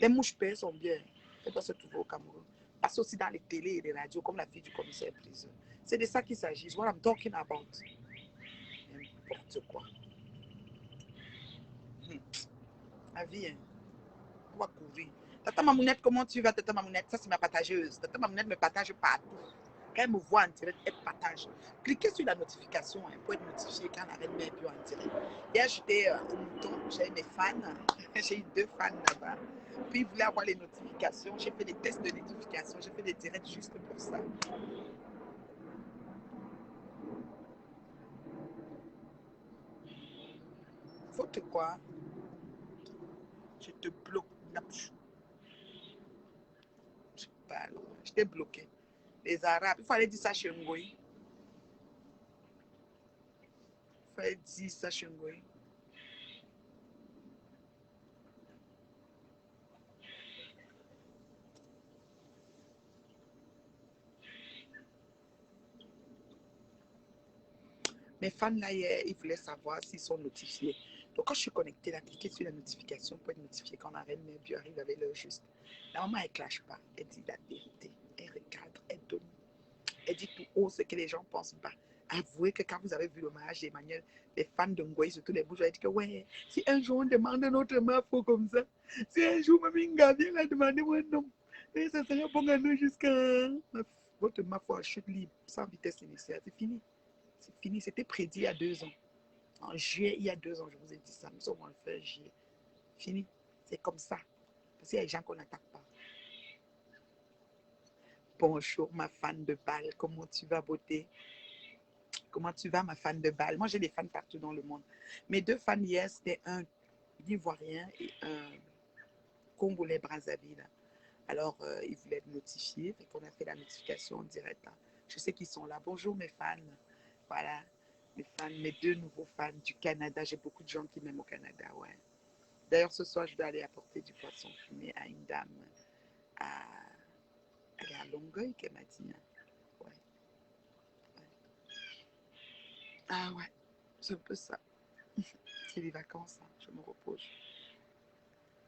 Les mouches pères sont bien. Elles doivent se trouver au Cameroun. Parce aussi dans les télés et les radios, comme la fille du commissaire prison. C'est de ça qu'il s'agit. What I'm talking about. N'importe quoi. La vie, hein. On va courir. Tata Mamounette, comment tu vas, Tata Mamounette? Ça, c'est ma partageuse. Tata Mamounette me partage partout. Quand elle me voit en direct, elle partage. Cliquez sur la notification hein, pour être notifié quand la reine mère est en direct. Hier, j'étais au mouton, j'ai mes fans. J'ai eu 2 fans là-bas. Puis, ils voulaient avoir les notifications. J'ai fait des tests de notification. J'ai fait des directs juste pour ça. Faut que quoi? Je te bloque. Je parle. Je t'ai bloqué. Les Arabes, il fallait dire ça chez Ngoï. Il fallait dire ça chez Ngoï. Mes fans là, hier, ils voulaient savoir s'ils sont notifiés. Donc, quand je suis connectée là, cliquez sur la notification pour être notifié quand la reine mère Dieu arrive avec l'heure juste. La maman, elle ne clash pas. Elle dit la vérité. Elle recadre, elle donne. Elle dit tout haut ce que les gens ne pensent pas. Avouez que quand vous avez vu le mariage d'Emmanuel, les fans de Ngoï, surtout les bouges, ont dit que ouais, si un jour on demande notre mafo comme ça, si un jour Maminga vient la demander moi non, et ça serait bon à nous jusqu'à votre mafo à chute libre, sans vitesse initiale, c'est fini. C'est fini, c'était prédit il y a 2 ans. En juillet, il y a 2 ans, je vous ai dit ça. Nous sommes en fin juillet. Fini. C'est comme ça. Parce qu'il y a des gens qu'on n'attaque pas. Bonjour, ma fan de balle. Comment tu vas, beauté? Comment tu vas, ma fan de balle? Moi, j'ai des fans partout dans le monde. Mes 2 fans hier, c'était un Ivoirien et un Congolais Brazzaville. Alors, ils voulaient être notifiés. Fait qu'on a fait la notification en direct. Là. Je sais qu'ils sont là. Bonjour, mes fans. Voilà. Mes fans, mes 2 nouveaux fans du Canada. J'ai beaucoup de gens qui m'aiment au Canada, ouais. D'ailleurs, ce soir, je dois aller apporter du poisson fumé à une dame. À... Elle est à Longueuil, qu'elle m'a dit. Hein. Ouais. Ouais. Ah ouais, c'est un peu ça. C'est les vacances, hein. Je me repose.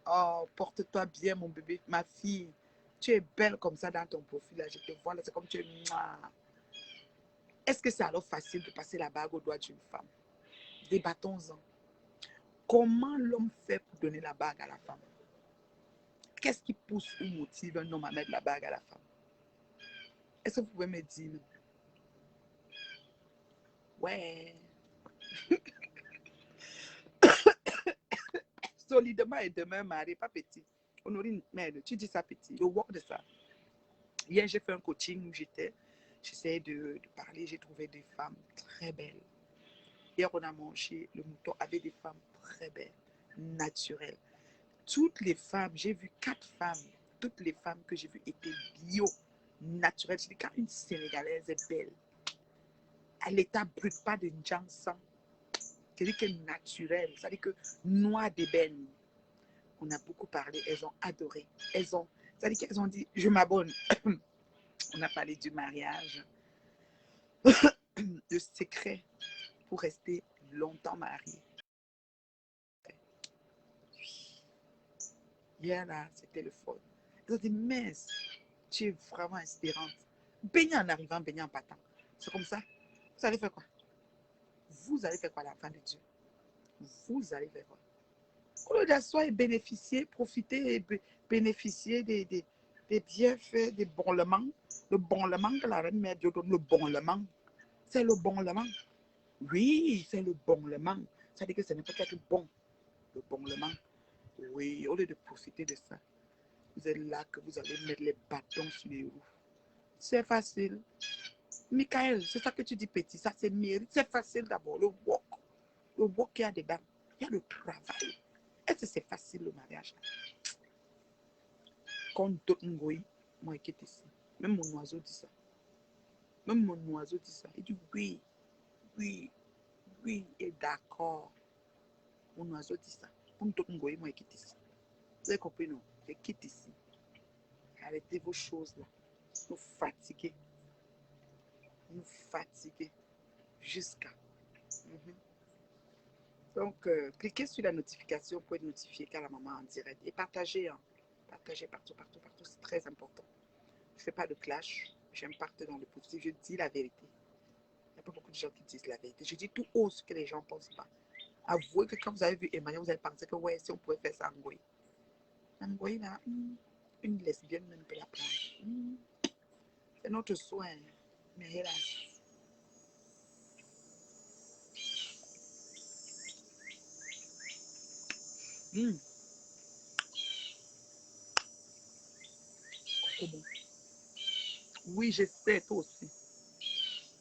Oh, porte-toi bien, mon bébé. Ma fille, tu es belle comme ça dans ton profil. Là. Je te vois là, c'est comme tu es. Est-ce que c'est alors facile de passer la bague au doigt d'une femme? Débattons-en. Comment l'homme fait pour donner la bague à la femme? Qu'est-ce qui pousse ou motive un homme à mettre la bague à la femme? Est-ce que vous pouvez me dire? Ouais. Solidement et demain, mari, pas petit. Honorine, merde, tu dis ça petit. Le work de ça. Hier, j'ai fait un coaching où j'essayais de parler. J'ai trouvé des femmes très belles. Hier, on a mangé le mouton avec des femmes très belles, naturelles. Toutes les femmes, j'ai vu 4 femmes. Toutes les femmes que j'ai vues étaient bio, naturelles. Je dis, quand une Sénégalaise est belle, à l'état brut, pas de sang. C'est-à-dire que naturelle, c'est-à-dire que noix d'ébène. On a beaucoup parlé, elles ont adoré. C'est-à-dire qu'elles ont dit, je m'abonne. On a parlé du mariage, de secret pour rester longtemps marié. Hier, là, c'était le fun. Elles ont dit, mince, tu es vraiment inspirante. Baigner en arrivant, baigner en partant. C'est comme ça. Vous allez faire quoi? Vous allez faire quoi, l'enfant de Dieu? Vous allez faire quoi? Au lieu d'asseoir et bénéficier, profiter et bénéficier des bienfaits, des bonlements. Le bonlement que la reine mère Dieu donne, le bonlement. C'est le bonlement. Oui, c'est le bonlement. Ça veut dire que ce n'est pas quelque bon, le bonlement. Oui, au lieu de profiter de ça, vous êtes là que vous allez mettre les bâtons sur les roues. C'est facile. Michael, c'est ça que tu dis petit, ça c'est mérite. C'est facile d'abord, le work. Le work qu'il y a dedans. Il y a le travail. Est-ce que c'est facile le mariage? Quand d'autres ngoï, moi qui est ici. Même mon oiseau dit ça. Même mon oiseau dit ça. Il dit oui, oui, oui, et d'accord. Mon oiseau dit ça. Comme d'autres ngoï, moi qui est ici. Vous avez compris, non? Je quitte ici. Arrêtez vos choses là. Nous fatiguer. Nous fatiguer. Jusqu'à. Mhm. Donc, cliquez sur la notification pour être notifié quand la maman est en direct. Et partagez. Hein. partager partout, partout, partout. C'est très important. Je ne fais pas de clash. J'aime partir dans le positif. Je dis la vérité. Il n'y a pas beaucoup de gens qui disent la vérité. Je dis tout haut ce que les gens ne pensent pas. Avouez que quand vous avez vu Emmanuel, vous avez pensé que ouais, si on pouvait faire ça en Goy. En Goy, là, une lesbienne même peut la prendre. C'est notre soin. Mais hélas. C'est bon. Oui, je sais, toi aussi.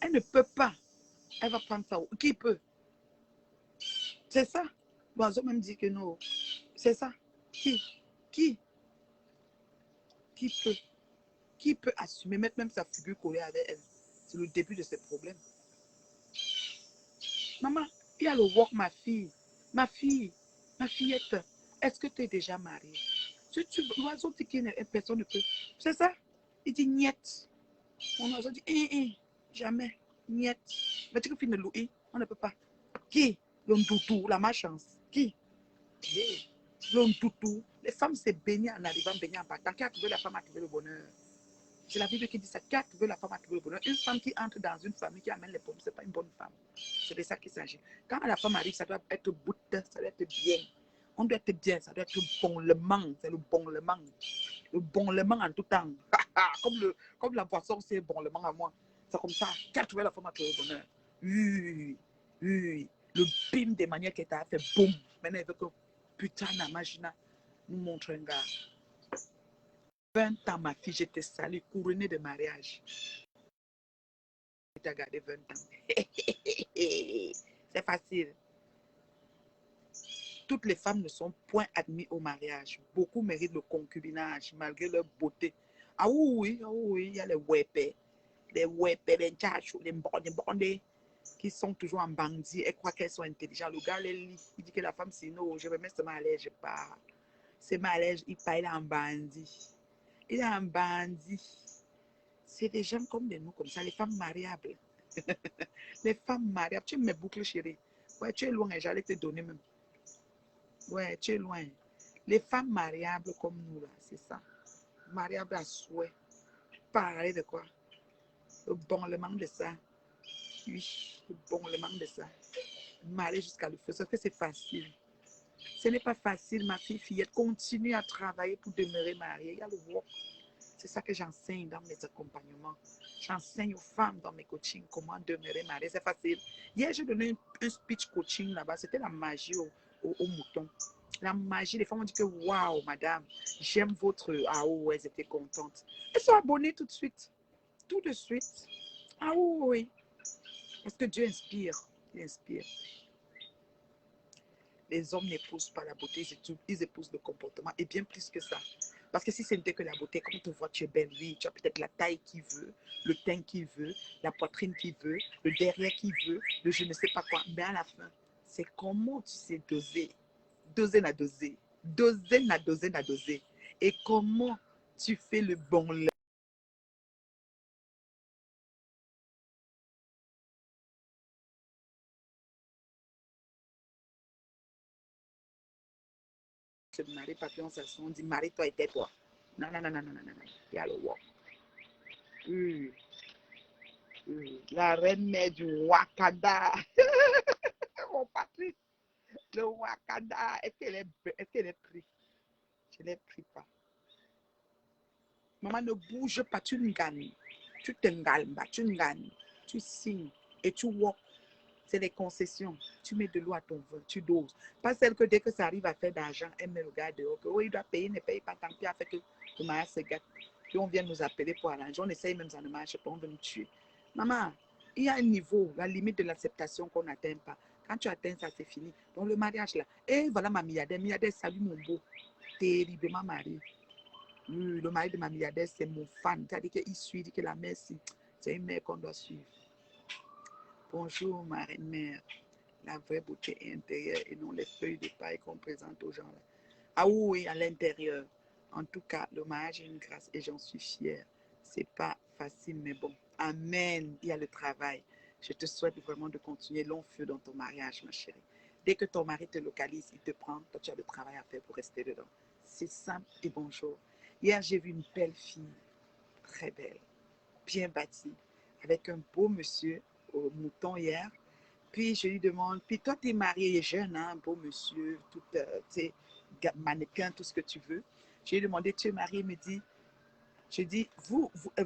Elle ne peut pas. Elle va prendre ça. Qui peut? C'est ça. L'oiseau même dit que non. C'est ça. Qui? Qui? Qui peut? Qui peut assumer, mettre même sa figure collée avec elle? C'est le début de ses problèmes. Maman, il y a le walk, ma fille. Ma fille, ma fillette, est-ce que tu es déjà mariée? L'oiseau dit que personne ne peut. C'est ça? Il dit niet. Mon oiseau dit, jamais, niet. Mais tu peux finir louer, on ne peut pas. Qui? L'ondoutou, la malchance. Qui? L'ondoutou. Les femmes se baignent en arrivant, baignent en partant. Qui a trouvé la femme a trouvé le bonheur? C'est la Bible qui dit ça. Qui a trouvé la femme a trouvé le bonheur? Une femme qui entre dans une famille qui amène les pommes, ce n'est pas une bonne femme. C'est de ça qu'il s'agit. Quand la femme arrive, ça doit être bout, ça doit être bien. On doit être bien, ça doit être bonlement. C'est le bonlement. Le bonlement en tout temps. comme la boisson, c'est bonlement à moi. C'est comme ça. Qui a trouvé la femme a trouvé le bonheur? Oui, oui. Le bim des manières qu'elle t'a fait, boum. Maintenant, elle veut que putain, imagine, nous montre un gars. 20 ans, ma fille, je te salue, couronnée de mariage. Tu as gardé 20 ans. C'est facile. Toutes les femmes ne sont point admises au mariage. Beaucoup méritent le concubinage, malgré leur beauté. Ah oui, il y a les wépés, les tchachos, les bondés, qui sont toujours en bandit et croient qu'elles sont intelligentes. Le gars, il dit que la femme, sinon, je vais mettre ce malaise, je pars. Ce malaise, il est en bandit. Il est en bandit. C'est des gens comme nous, comme ça, les femmes mariables. Les femmes mariables. Tu mes boucles, chérie. Ouais, tu es loin, j'allais te donner même. Ouais, tu es loin. Les femmes mariables comme nous, là, c'est ça. Mariables à souhait. Parler de quoi? Le bonlement de ça. Oui, le bonlement de ça. Marier jusqu'à le feu. Sauf que c'est facile. Ce n'est pas facile, ma fillette. Continue à travailler pour demeurer mariée. Il y a le work. C'est ça que j'enseigne dans mes accompagnements. J'enseigne aux femmes dans mes coachings comment demeurer mariée. C'est facile. Hier, j'ai donné un speech coaching là-bas. C'était la magie au mouton. La magie, les femmes ont dit que waouh, madame, j'aime votre. Ah ouais, elles étaient contentes. Elles sont abonnées tout de suite. Tout de suite. Ah oui. Parce que Dieu inspire. Il inspire. Les hommes n'épousent pas la beauté, ils épousent le comportement. Et bien plus que ça. Parce que si ce n'était que la beauté, comme on te voit, tu es belle, oui, tu as peut-être la taille qu'il veut, le teint qu'il veut, la poitrine qu'il veut, le derrière qu'il veut, le je ne sais pas quoi. Mais à la fin, c'est comment tu sais doser. Doser na doser. Doser na doser na doser. Et comment tu fais le bon lait. Se marie, papillon, on dit marie-toi et tais-toi. Non, non, non, non, non, non, non. Il y a le walk. La reine mère du Wakanda. Mon patrie. Le Wakanda. Est-ce qu'elle est prise? Je ne l'ai pris pas. Maman, ne bouge pas, tu ne gagnes. Tu te galmes, tu ne gagnes. Tu signes et tu walk. C'est des concessions. Tu mets de l'eau à ton vin, tu doses. Pas celle que dès que ça arrive à faire d'argent, elle met le gars dehors. Que, oh, il doit payer, ne paye pas tant pis, a fait que le mariage se gâte. Puis on vient nous appeler pour arranger. On essaye même, ça ne marche pas, on veut nous tuer. Maman, il y a un niveau, la limite de l'acceptation qu'on n'atteint pas. Quand tu atteins ça, c'est fini. Donc le mariage là. Et voilà ma milliardaire. Milliardaire, salut mon beau. Terriblement marié. Le mari de ma milliardaire, c'est mon fan. C'est-à-dire qu'il suit, il dit que la mère, c'est une mère qu'on doit suivre. Bonjour, ma reine-mère. La vraie beauté est intérieure et non les feuilles de paille qu'on présente aux gens. Là. Ah oui, à l'intérieur. En tout cas, le mariage est une grâce et j'en suis fière. C'est pas facile, mais bon. Amen. Il y a le travail. Je te souhaite vraiment de continuer long feu dans ton mariage, ma chérie. Dès que ton mari te localise, il te prend, toi tu as le travail à faire pour rester dedans. C'est simple et bonjour. Hier, j'ai vu une belle fille, très belle, bien bâtie, avec un beau monsieur au mouton hier. Puis je lui demande, puis toi, tu es marié jeune, hein, beau monsieur, tout, tu sais, mannequin, tout ce que tu veux. Je lui ai demandé, tu es marié? Il me dit, je dis,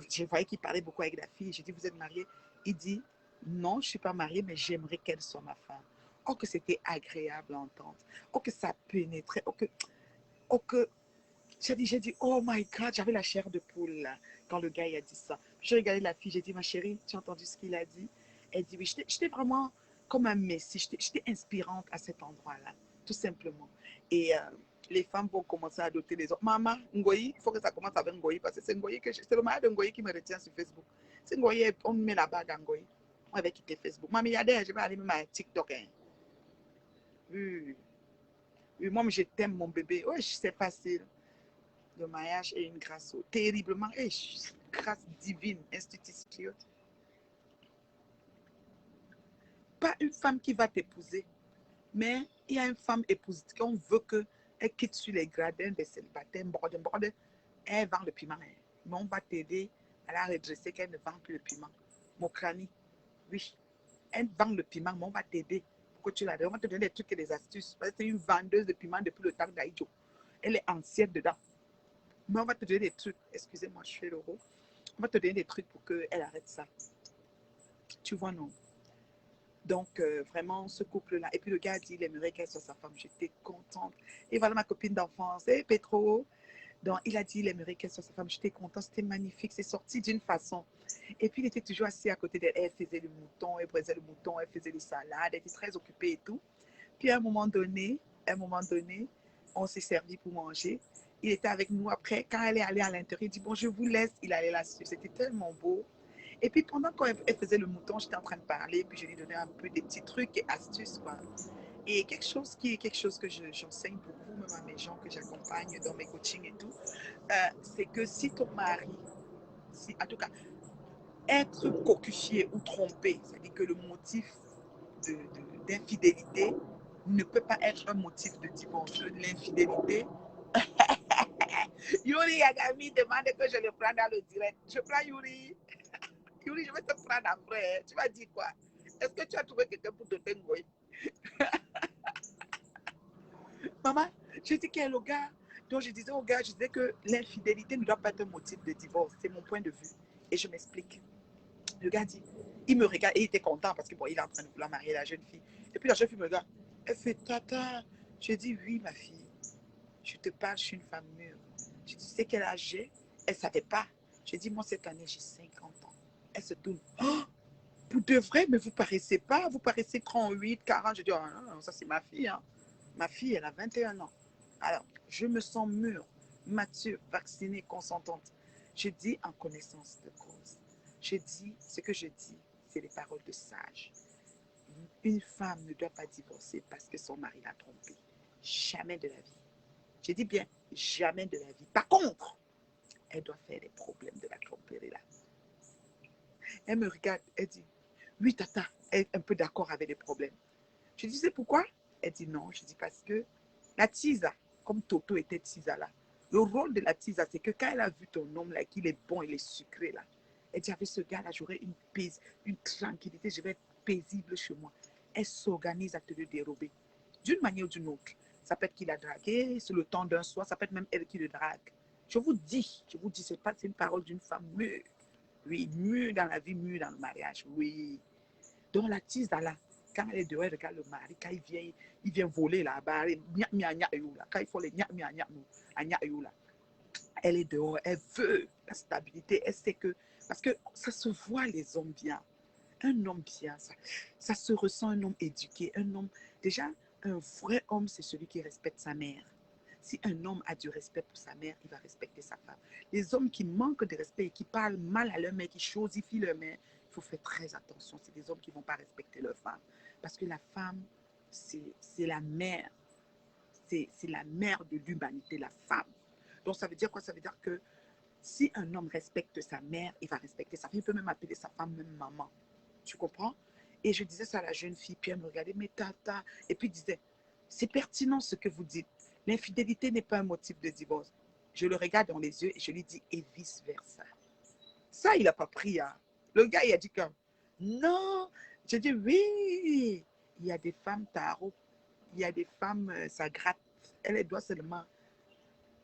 je voyais qu'il parlait beaucoup avec la fille. Je dis, vous êtes marié? Il dit, non, je ne suis pas marié, mais j'aimerais qu'elle soit ma femme. Oh, que c'était agréable à entendre. Oh, que ça pénétrait. Oh, que j'ai dit, oh my God, j'avais la chair de poule là, quand le gars il a dit ça. J'ai regardé la fille, j'ai dit, ma chérie, tu as entendu ce qu'il a dit? Elle dit, oui, j'étais vraiment comme un messie, j'étais inspirante à cet endroit-là, tout simplement. Et les femmes vont commencer à adopter les autres. Maman, Ngoyi, il faut que ça commence avec Ngoyi, parce que c'est Ngoyi c'est le mari de Ngoyi qui me retient sur Facebook. C'est Ngoyi, on met la bague à Ngoyi. On avait quitté Facebook. Maman, il y a des, je vais aller même à TikTok. Hein. Oui, oui, moi, je t'aime, mon bébé. Oui, c'est facile. Le mariage est une grâce terriblement, grâce divine, institutionnelle. Pas une femme qui va t'épouser, mais il y a une femme épouse qu'on veut qu'elle quitte sur les gradins des célibataires, elle vend le piment. Mais on va t'aider à la redresser qu'elle ne vend plus le piment. Mokrani, oui, elle vend le piment, mais on va t'aider pour que tu la redresses. On va te donner des trucs et des astuces. C'est une vendeuse de piment depuis le temps d'Aïdjo. Elle est ancienne dedans. Mais on va te donner des trucs. Excusez-moi, je fais l'euro. On va te donner des trucs pour qu'elle arrête ça. Tu vois, non? Donc, vraiment, ce couple-là. Et puis, le gars a dit il aimerait qu'elle soit sa femme. J'étais contente. Et voilà ma copine d'enfance. Et Petro. Donc, il a dit il aimerait qu'elle soit sa femme. J'étais contente. C'était magnifique. C'est sorti d'une façon. Et puis, il était toujours assis à côté d'elle. Elle faisait le mouton. Elle braisait le mouton. Elle faisait les salades. Elle était très occupée et tout. Puis, à un moment donné, on s'est servi pour manger. Il était avec nous après. Quand elle est allée à l'intérieur, il dit bon, je vous laisse. Il allait la suivre. C'était tellement beau. Et puis pendant qu'elle faisait le mouton, j'étais en train de parler, puis je lui donnais un peu des petits trucs et astuces, quoi. Et quelque chose que j'enseigne beaucoup, même à mes gens que j'accompagne dans mes coachings et tout, c'est que si ton mari, si, en tout cas, être cocufié ou trompé, c'est-à-dire que le motif d'infidélité ne peut pas être un motif de divorce. L'infidélité. Yuri Yagami demande que je le prenne dans le direct. Je prends Yuri. Yuri, je vais te prendre après. Tu vas dire quoi? Est-ce que tu as trouvé quelqu'un pour te tengoyer? Maman, je dis qu'il y a le gars. Donc je disais au gars, je disais que l'infidélité ne doit pas être un motif de divorce. C'est mon point de vue. Et je m'explique. Le gars dit, il me regarde et il était content parce que bon, il est en train de vouloir marier la jeune fille. Et puis la jeune fille me regarde. Elle fait tata. Je dis oui, ma fille. Je te parle, je suis une femme mûre. Je dis, tu sais quel âge j'ai? Elle ne savait pas. Je dis, moi, cette année, j'ai 50 ans. Elle se tourne. Oh, pour de vrai, mais vous paraissez pas, vous paraissez 38, 40. Je dis, oh, non, ça c'est ma fille. Hein. Ma fille, elle a 21 ans. Alors, je me sens mûre, mature, vaccinée, consentante. Je dis en connaissance de cause. Je dis, ce que je dis, c'est les paroles de sage. Une femme ne doit pas divorcer parce que son mari l'a trompée. Jamais de la vie. Je dis bien, jamais de la vie. Par contre, elle doit faire des problèmes de la tromperie là. Elle me regarde, elle dit, oui, tata, elle est un peu d'accord avec les problèmes. Je disais pourquoi? Elle dit non. Je dis parce que la tisa, comme Toto était tisa là, le rôle de la tisa, c'est que quand elle a vu ton homme là, qu'il est bon, il est sucré là, elle dit avec ce gars là, j'aurai une tranquillité, je vais être paisible chez moi. Elle s'organise à te le dérober. D'une manière ou d'une autre. Ça peut être qu'il a dragué, c'est le temps d'un soir, ça peut être même elle qui le drague. Je vous dis, c'est une parole d'une femme mûre. Oui, mûre dans la vie, mûre dans le mariage. Oui. Donc la tisa là, quand elle est dehors, elle regarde le mari, quand il vient voler là-bas, quand il faut les là, elle est dehors, elle veut la stabilité, elle sait que, parce que ça se voit les hommes bien, un homme bien, ça se ressent un homme éduqué, un homme, déjà, un vrai homme, c'est celui qui respecte sa mère. Si un homme a du respect pour sa mère, il va respecter sa femme. Les hommes qui manquent de respect et qui parlent mal à leur mère, qui chosifient leur mère, il faut faire très attention. C'est des hommes qui ne vont pas respecter leur femme. Parce que la femme, c'est la mère. C'est la mère de l'humanité, la femme. Donc ça veut dire quoi? Ça veut dire que si un homme respecte sa mère, il va respecter sa femme. Il peut même appeler sa femme même maman. Tu comprends? Et je disais ça à la jeune fille, puis elle me regardait, mais tata. Et puis disait, c'est pertinent ce que vous dites. L'infidélité n'est pas un motif de divorce. Je le regarde dans les yeux et je lui dis, et vice-versa. Ça, il n'a pas pris. Hein. Le gars, il a dit que non. Je dis oui. Il y a des femmes tarot. Il y a des femmes, ça gratte. Elle doit seulement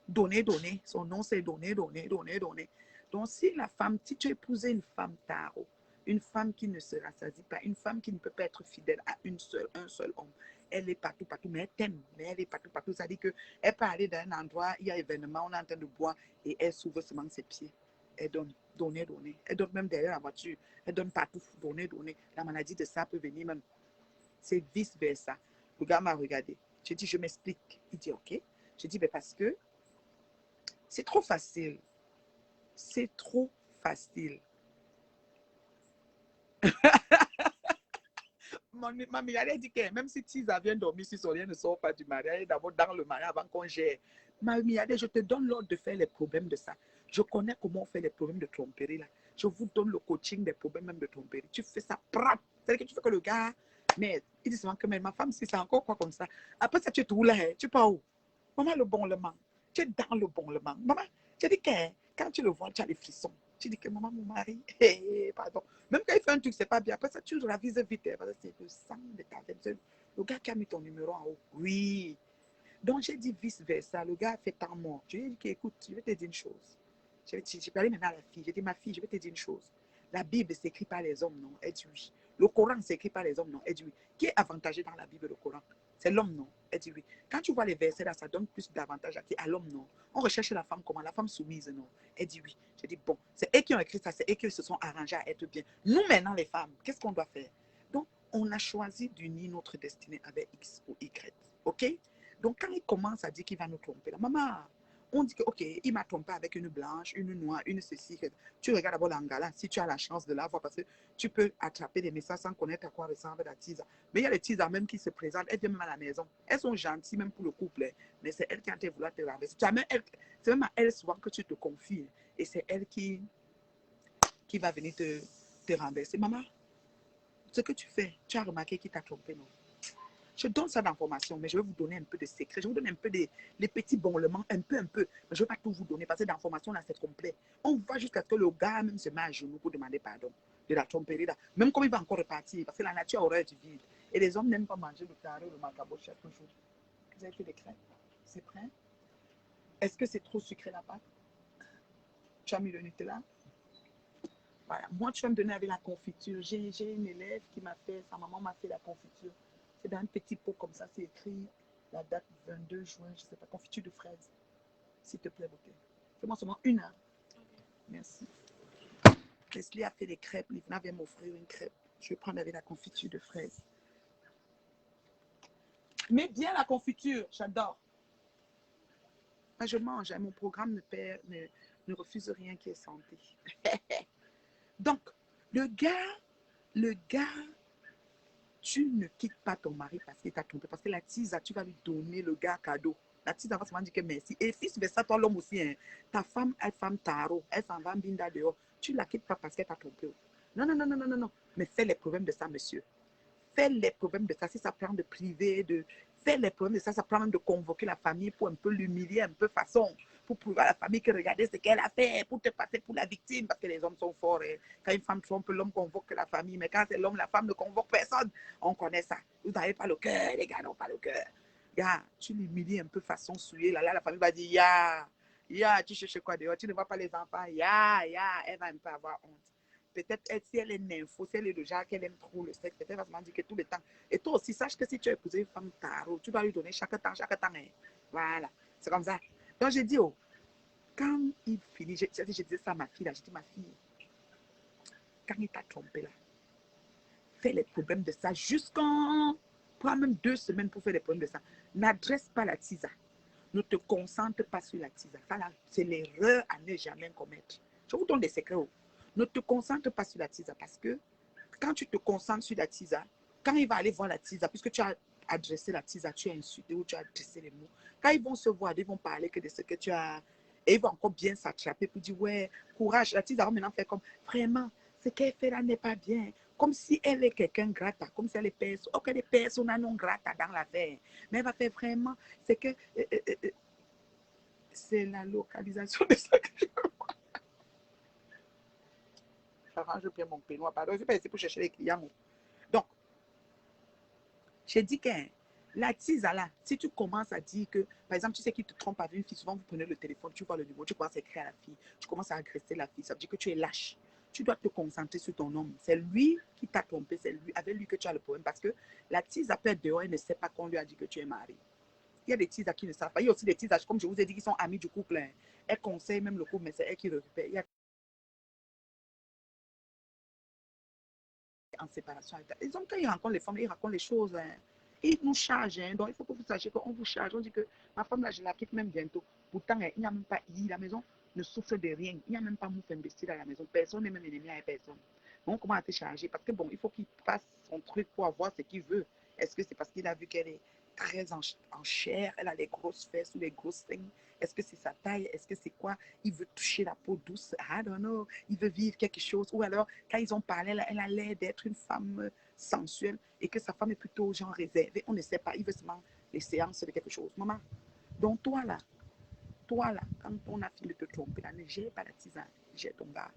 donner, donner. Son nom, c'est donner, donner, donner, donner. Donc, si la femme, si tu épousais une femme tarot, une femme qui ne se rassasie pas, une femme qui ne peut pas être fidèle à un seul homme, elle est partout, partout, mais elle t'aime, mais elle est partout, partout. Ça dit qu'elle peut aller dans un endroit, il y a événement, on est en train de boire et elle s'ouvre seulement ses pieds. Elle donne, donner, donner. Elle donne même derrière la voiture. Elle donne partout, donner, donner. La maladie de ça peut venir même. C'est vice-versa. Le gars m'a regardé. J'ai dit, je m'explique. Il dit, OK. J'ai dit, mais parce que c'est trop facile. C'est trop facile. Ma milliardaire dit que même si Tisa vient dormir sur son lit, ne sort pas du mariage, d'abord dans le mariage avant qu'on gère. Ma milliardaire, je te donne l'ordre de faire les problèmes de ça. Je connais comment on fait les problèmes de tromperie là. Je vous donne le coaching des problèmes même de tromperie. Tu fais ça, c'est-à-dire que tu fais que le gars, mais il dit souvent que mais ma femme, si c'est encore quoi comme ça. Après ça, tu es tout là, tu pars où? Maman, le bon le manque. Tu es dans le bon le manque. Maman, tu dis que quand tu le vois, tu as les frissons. Tu dis que maman, mon mari, pardon. Même quand il fait un truc, c'est pas bien. Après ça, tu ravises vite. Parce que c'est le sang de ta veine. Le gars qui a mis ton numéro en haut. Oui. Donc, j'ai dit vice-versa. Le gars a fait tant mort. Je lui ai dit, écoute, je vais te dire une chose. J'ai parlé maintenant à la fille. J'ai dit, ma fille, je vais te dire une chose. La Bible s'écrit par les hommes, non? Elle dit oui. Le Coran s'écrit par les hommes, non? Elle dit oui. Qui est avantagé dans la Bible, le Coran? C'est l'homme, non? Elle dit oui. Quand tu vois les versets là, ça donne plus d'avantages à qui? À l'homme, non? On recherche la femme comment? La femme soumise, non? Elle dit oui. J'ai dit bon, c'est eux qui ont écrit ça, c'est eux qui se sont arrangés à être bien. Nous maintenant, les femmes, qu'est-ce qu'on doit faire? Donc, on a choisi d'unir notre destinée avec X ou Y. OK? Donc, quand il commence à dire qu'il va nous tromper, la maman, on dit que, OK, il m'a trompé avec une blanche, une noire, une ceci. Tu regardes d'abord l'angala, si tu as la chance de la voir, parce que tu peux attraper des messages sans connaître à quoi ressemble la tisa. Mais il y a les tisas même qui se présentent, elles viennent même à la maison. Elles sont gentilles même pour le couple, mais c'est elles qui ont été vouloir te renverser. C'est même à elles souvent que tu te confies. Et c'est elle qui va venir te renverser. Maman, ce que tu fais, tu as remarqué qu'il t'a trompé, non? Je donne ça d'information, mais je vais vous donner un peu de secrets. Je vais vous donner un peu des les petits bonlements, un peu. Mais je ne vais pas tout vous donner parce que d'information, là, c'est complet. On va jusqu'à ce que le gars même se met à genoux pour demander pardon de la tromperie. Là. Même comme il va encore repartir, parce que la nature a horreur du vide. Et les hommes n'aiment pas manger le carré ou le macabo chaque jour. Vous avez fait des crêpes? C'est prêt? Est-ce que c'est trop sucré la pâte? Tu as mis le Nutella? Voilà. Moi, tu vas me donner avec la confiture. J'ai une élève qui m'a fait, sa maman m'a fait la confiture. C'est dans un petit pot comme ça, c'est écrit la date 22 juin, je ne sais pas, confiture de fraises. S'il te plaît, beauté. Fais-moi seulement une heure. Merci. Leslie a fait des crêpes. Livna vient m'offrir une crêpe. Je vais prendre avec la confiture de fraises. Mais bien la confiture, j'adore. Je mange, mon programme ne refuse rien qui est santé. Donc, le gars, tu ne quittes pas ton mari parce qu'il t'a trompé. Parce que la tisa, tu vas lui donner le gars cadeau. La tisa va seulement dire que merci. Et fils versa, toi l'homme aussi, hein, ta femme, elle femme tarot, elle s'en va en binda dehors. Tu ne la quittes pas parce qu'elle t'a trompé. Non, non, non, non, non, non, non. Mais fais les problèmes de ça, monsieur. Fais les problèmes de ça. Si ça prend de priver, fais les problèmes de ça. Ça prend même de convoquer la famille pour un peu l'humilier, un peu façon. Pour prouver à la famille que regardez ce qu'elle a fait, pour te passer pour la victime, parce que les hommes sont forts. Et quand une femme trompe, l'homme convoque la famille, mais quand c'est l'homme, la femme ne convoque personne. On connaît ça. Vous n'avez pas le cœur, les gars n'ont pas le cœur. Ya, tu l'humilies un peu façon souillée. Là, la famille va dire, ya, tu cherches quoi dehors? Tu ne vois pas les enfants, ya, elle va un peu avoir honte. Peut-être si elle est nympho, si elle est le genre qu'elle aime trop le sexe, peut-être elle va se dire que tout le temps. Et toi aussi, sache que si tu as épousé une femme tarot, tu dois lui donner chaque temps. Hein. Voilà, c'est comme ça. Donc j'ai dit, oh, quand il finit, je disais ça à ma fille, là, j'ai dit, ma fille, quand il t'a trompé là, fais les problèmes de ça jusqu'en... Prends même 2 semaines pour faire les problèmes de ça. N'adresse pas la tisa. Ne te concentre pas sur la tisa. C'est l'erreur à ne jamais commettre. Je vous donne des secrets. Oh. Ne te concentre pas sur la tisa parce que quand tu te concentres sur la tisa, quand il va aller voir la tisa, puisque tu as adressé la tisa, tu as insulté ou tu as adressé les mots, quand ils vont se voir, ils vont parler que de ce que tu as... Et ils vont encore bien s'attraper pour dire, ouais, courage. La tisa va maintenant faire comme, vraiment, ce qu'elle fait là n'est pas bien. Comme si elle est quelqu'un grata, comme si elle est personne, ok, des personnes non grata dans la vie. Mais elle va faire vraiment, c'est que c'est la localisation de ça que je j'arrange bien mon pénois. Pardon, je ne suis pas ici pour chercher les clients. Donc, j'ai dit que la tisa là, si tu commences à dire que, par exemple, tu sais qu'il te trompe avec une fille, souvent vous prenez le téléphone, tu vois le numéro, tu commences à écrire à la fille, tu commences à agresser la fille, ça veut dire que tu es lâche. Tu dois te concentrer sur ton homme. C'est lui qui t'a trompé, c'est lui, avec lui que tu as le problème. Parce que la tisa peut être dehors, elle ne sait pas qu'on lui a dit que tu es marié. Il y a des tisas qui ne savent pas. Il y a aussi des tisas, comme je vous ai dit, qui sont amis du couple. Hein. Elles conseillent même le couple, mais c'est elle qui le récupère. Il y a en séparation. Ils ont, quand ils rencontrent les femmes, ils racontent les choses. Hein. Ils nous chargent. Hein. Donc, il faut que vous sachiez qu'on vous charge. On dit que ma femme, là, je la quitte même bientôt. Pourtant, il n'y a même pas la maison ne souffre de rien. Il n'y a même pas mouf investi dans la maison. Personne n'est même ennemi à personne. Donc, comment te charger? Parce que bon, il faut qu'il fasse son truc pour avoir ce qu'il veut. Est-ce que c'est parce qu'il a vu qu'elle est très en chair, elle a les grosses fesses ou les grosses seins? Est-ce que c'est sa taille? Est-ce que c'est quoi? Il veut toucher la peau douce? I don't know. Il veut vivre quelque chose. Ou alors, quand ils ont parlé, elle a l'air d'être une femme sensuelle et que sa femme est plutôt genre réservée. On ne sait pas. Il veut seulement les séances de quelque chose. Maman, donc toi là, quand on a fini de te tromper, là, ne gère pas la tisane. Gère ton gars.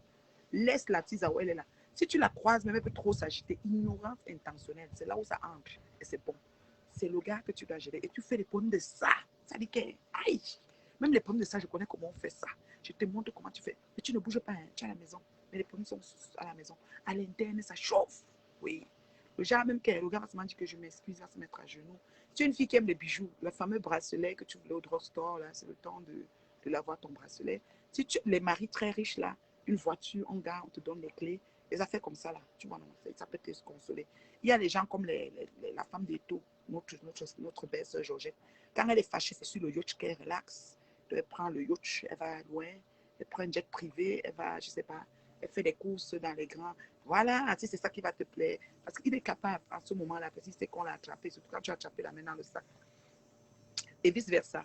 Laisse la tisane où elle est là. Si tu la croises, même elle peut trop s'agiter. Ignorance intentionnelle, c'est là où ça entre. Et c'est bon. C'est le gars que tu dois gérer. Et tu fais les pommes de ça. Ça dit que, aïe, même les pommes de ça, je connais comment on fait ça. Je te montre comment tu fais. Mais tu ne bouges pas, hein. Tu es à la maison. Mais les pommes sont à la maison. À l'interne, ça chauffe. Oui. Le genre, même que le gars va se dire que je m'excuse, va se mettre à genoux. Si tu es une fille qui aime les bijoux, le fameux bracelet que tu voulais au drugstore, là, c'est le temps de l'avoir ton bracelet. Si tu les maris très riches, là, une voiture, on garde, on te donne les clés, les affaires comme ça, là, tu vois, non, ça peut te consoler. Il y a des gens comme la femme d'Eto, notre belle sœur Georgette. Quand elle est fâchée, c'est sur le yacht qu'elle relaxe. Elle prend le yacht, elle va loin, elle prend un jet privé, elle va, je sais pas, elle fait des courses dans les grands. Voilà, si c'est ça qui va te plaire. Parce qu'il est capable, à ce moment-là, parce que c'est qu'on l'a attrapé, surtout quand tu as attrapé la main dans le sac. Et vice-versa.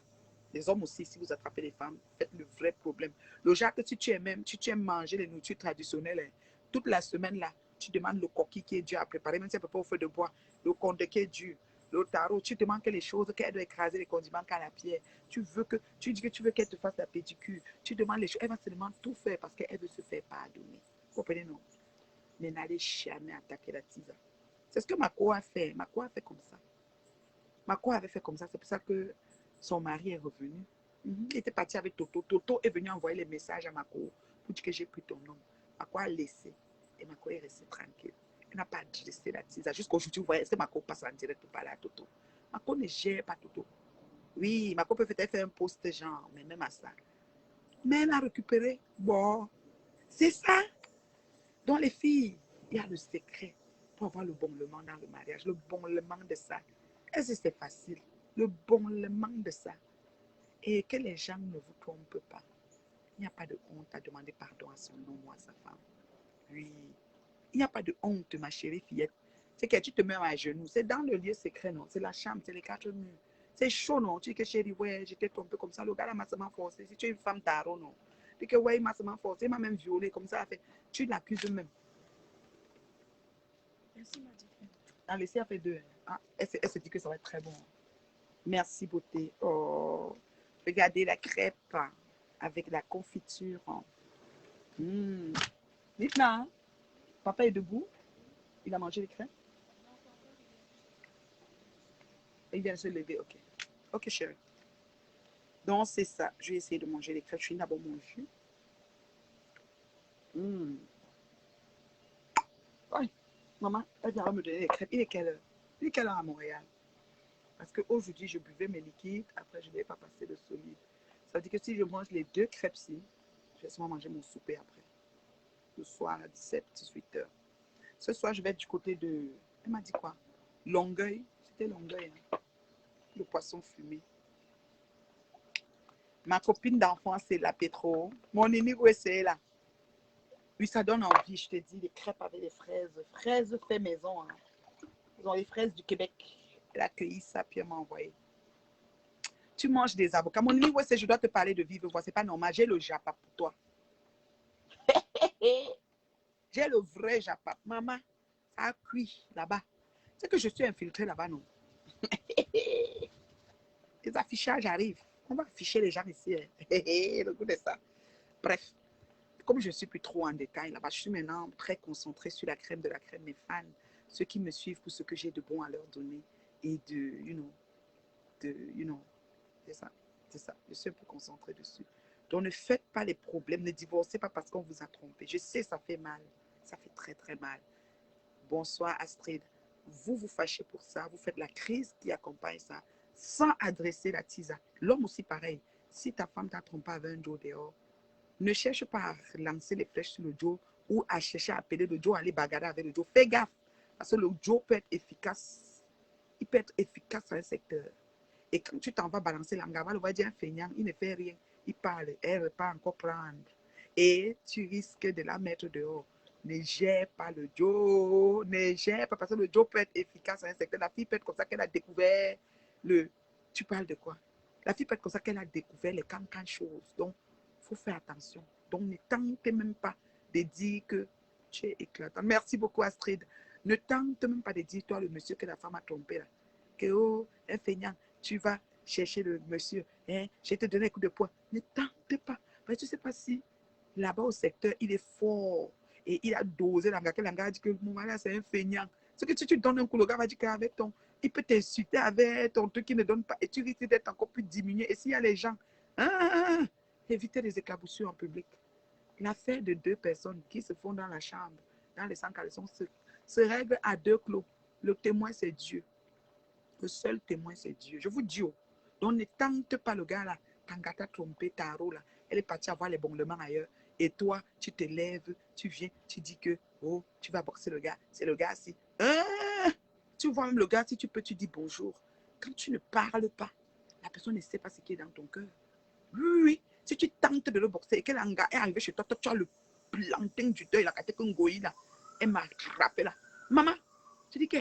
Les hommes aussi, si vous attrapez les femmes, faites le vrai problème. Le genre que si tu aimes, même, si tu aimes manger les nourritures traditionnelles, hein, toute la semaine là, tu demandes le coquille qui est dur à préparer, même si elle ne peut pas au feu de bois, le conde qui est dur, le tarot, tu demandes que les choses, qu'elle doit écraser les condiments qu'à la pierre. Tu veux que, tu dis que tu veux qu'elle te fasse la pédicure. Tu demandes les choses, elle va seulement tout faire parce qu'elle veut se faire pardonner. Vous comprenez, non? Mais n'allez jamais attaquer la tisa. C'est ce que Mako a fait. Mako a fait comme ça. Mako avait fait comme ça. C'est pour ça que son mari est revenu. Il était parti avec Toto. Toto est venu envoyer les messages à Mako pour dire que j'ai pris ton nom. Mako a laissé. Et Mako est resté tranquille. Elle n'a pas adressé la tisa. Jusqu'aujourd'hui, vous voyez, est-ce que Mako passe en direct pour parler à Toto? Mako ne gère pas Toto. Oui, Mako peut peut-être faire un post genre, mais même à ça. Mais elle a récupéré. Bon, c'est ça. Donc les filles, il y a le secret pour avoir le bonnement dans le mariage, le bonnement de ça. Est-ce que c'est facile? Le bonnement de ça. Et que les gens ne vous trompent pas. Il n'y a pas de honte à demander pardon à son homme ou à sa femme. Oui. Il n'y a pas de honte, ma chérie fillette. C'est que tu te mets à genoux. C'est dans le lieu secret, non? C'est la chambre, c'est les quatre murs. C'est chaud, non? Tu dis que chérie, ouais, j'étais trompée comme ça. Le gars là m'a seulement forcé. Si tu es une femme tarot, non? Tu dis que ouais, il m'a seulement forcé. Il m'a même violé comme ça. Fait. Tu l'accuses même. Merci, ma dit. Ah, laissez a fait deux. Ah, elle se dit que ça va être très bon. Merci, beauté. Oh, regardez la crêpe avec la confiture. Mmh. Dites-moi, hein? Papa est debout. Il a mangé les crêpes. Il vient de se lever. Ok. Ok, chérie. Donc, c'est ça. Je vais essayer de manger les crêpes. Je suis d'abord mon jus. Mmh. Oui. Maman, elle vient me donner les crêpes. Il est quelle heure? Il est quelle heure à Montréal? Parce qu'aujourd'hui, je buvais mes liquides. Après, je ne vais pas passer de solide. Ça veut dire que si je mange les deux crêpes-ci, je vais sûrement manger mon souper après. Le soir à 17, 18 heures. Ce soir, je vais être du côté de... Elle m'a dit quoi? Longueuil. C'était Longueuil. Hein? Le poisson fumé. Ma copine d'enfance, c'est la Pétro. Mon ennemi, c'est là. Oui, ça donne envie, je te dis, les crêpes avec les fraises. Fraises fait maison. Hein. Ils ont les fraises du Québec. Elle a cueilli ça, puis elle m'a envoyé. Tu manges des avocats. Mon ennemi, c'est je dois te parler de vivre voix. C'est pas normal. J'ai le japa pour toi. J'ai le vrai japa. Maman, Ça a cuit là-bas. C'est que je suis infiltrée là-bas, non? Les affichages arrivent. On va afficher les gens ici. Hein. Le goût de ça. Bref, comme je ne suis plus trop en détail là-bas, je suis maintenant très concentrée sur la crème de la crème. Mes fans, ceux qui me suivent pour ce que j'ai de bon à leur donner et you know, c'est ça. C'est ça. Je suis un peu concentrée dessus. Donc, ne faites pas les problèmes. Ne divorcez pas parce qu'on vous a trompé. Je sais, ça fait mal. Ça fait très, très mal. Bonsoir, Astrid. Vous vous fâchez pour ça. Vous faites la crise qui accompagne ça sans adresser la tisa. L'homme aussi, pareil. Si ta femme t'a trompé avec un Joe dehors, ne cherche pas à lancer les flèches sur le Joe ou à chercher à appeler le Joe, à aller bagarrer avec le Joe. Fais gaffe. Parce que le Joe peut être efficace. Il peut être efficace dans un secteur. Et quand tu t'en vas balancer l'angava, le va dire un feignant, il ne fait rien. Il parle, elle ne va pas encore prendre. Et tu risques de la mettre dehors. Ne gère pas le Joe, ne gère pas, parce que le Joe peut être efficace dans un secteur. La fille peut être comme ça qu'elle a découvert le... Tu parles de quoi? La fille peut être comme ça qu'elle a découvert les cancan choses. Donc, il faut faire attention. Donc, ne tente même pas de dire que tu es éclatant. Merci beaucoup, Astrid. Ne tente même pas de dire, toi, le monsieur que la femme a trompé, là, que, oh, un feignant, tu vas chercher le monsieur, hein, je vais te donner un coup de poing. Ne tente pas. Parce que tu ne sais pas si là-bas au secteur, il est fort et il a dosé l'anga. Que l'anga a dit que mon mari, c'est un feignant. Ce que tu donnes un coup, le gars va dire qu'avec ton, il peut t'insulter avec ton truc qui ne donne pas et tu risques d'être encore plus diminué. Et s'il y a les gens, évitez les éclaboussures en public. L'affaire de deux personnes qui se font dans la chambre, dans les 100 caleçons, se règle à deux clos. Le témoin, c'est Dieu. Le seul témoin, c'est Dieu. Je vous dis, oh, donc ne tente pas le gars là. Tangata trompé, Taro là. Elle est partie avoir les bondements ailleurs. Et toi, tu te lèves, tu viens, tu dis que, oh, tu vas boxer le gars. C'est le gars si. Tu vois même le gars, si tu peux, tu dis bonjour. Quand tu ne parles pas, la personne ne sait pas ce qui est dans ton cœur. Oui, oui. Si tu tentes de le boxer et que l'anga est arrivé chez toi, toi, tu as le plantain du deuil, la caté Ngoï là. Elle m'a frappé là. Maman, tu dis que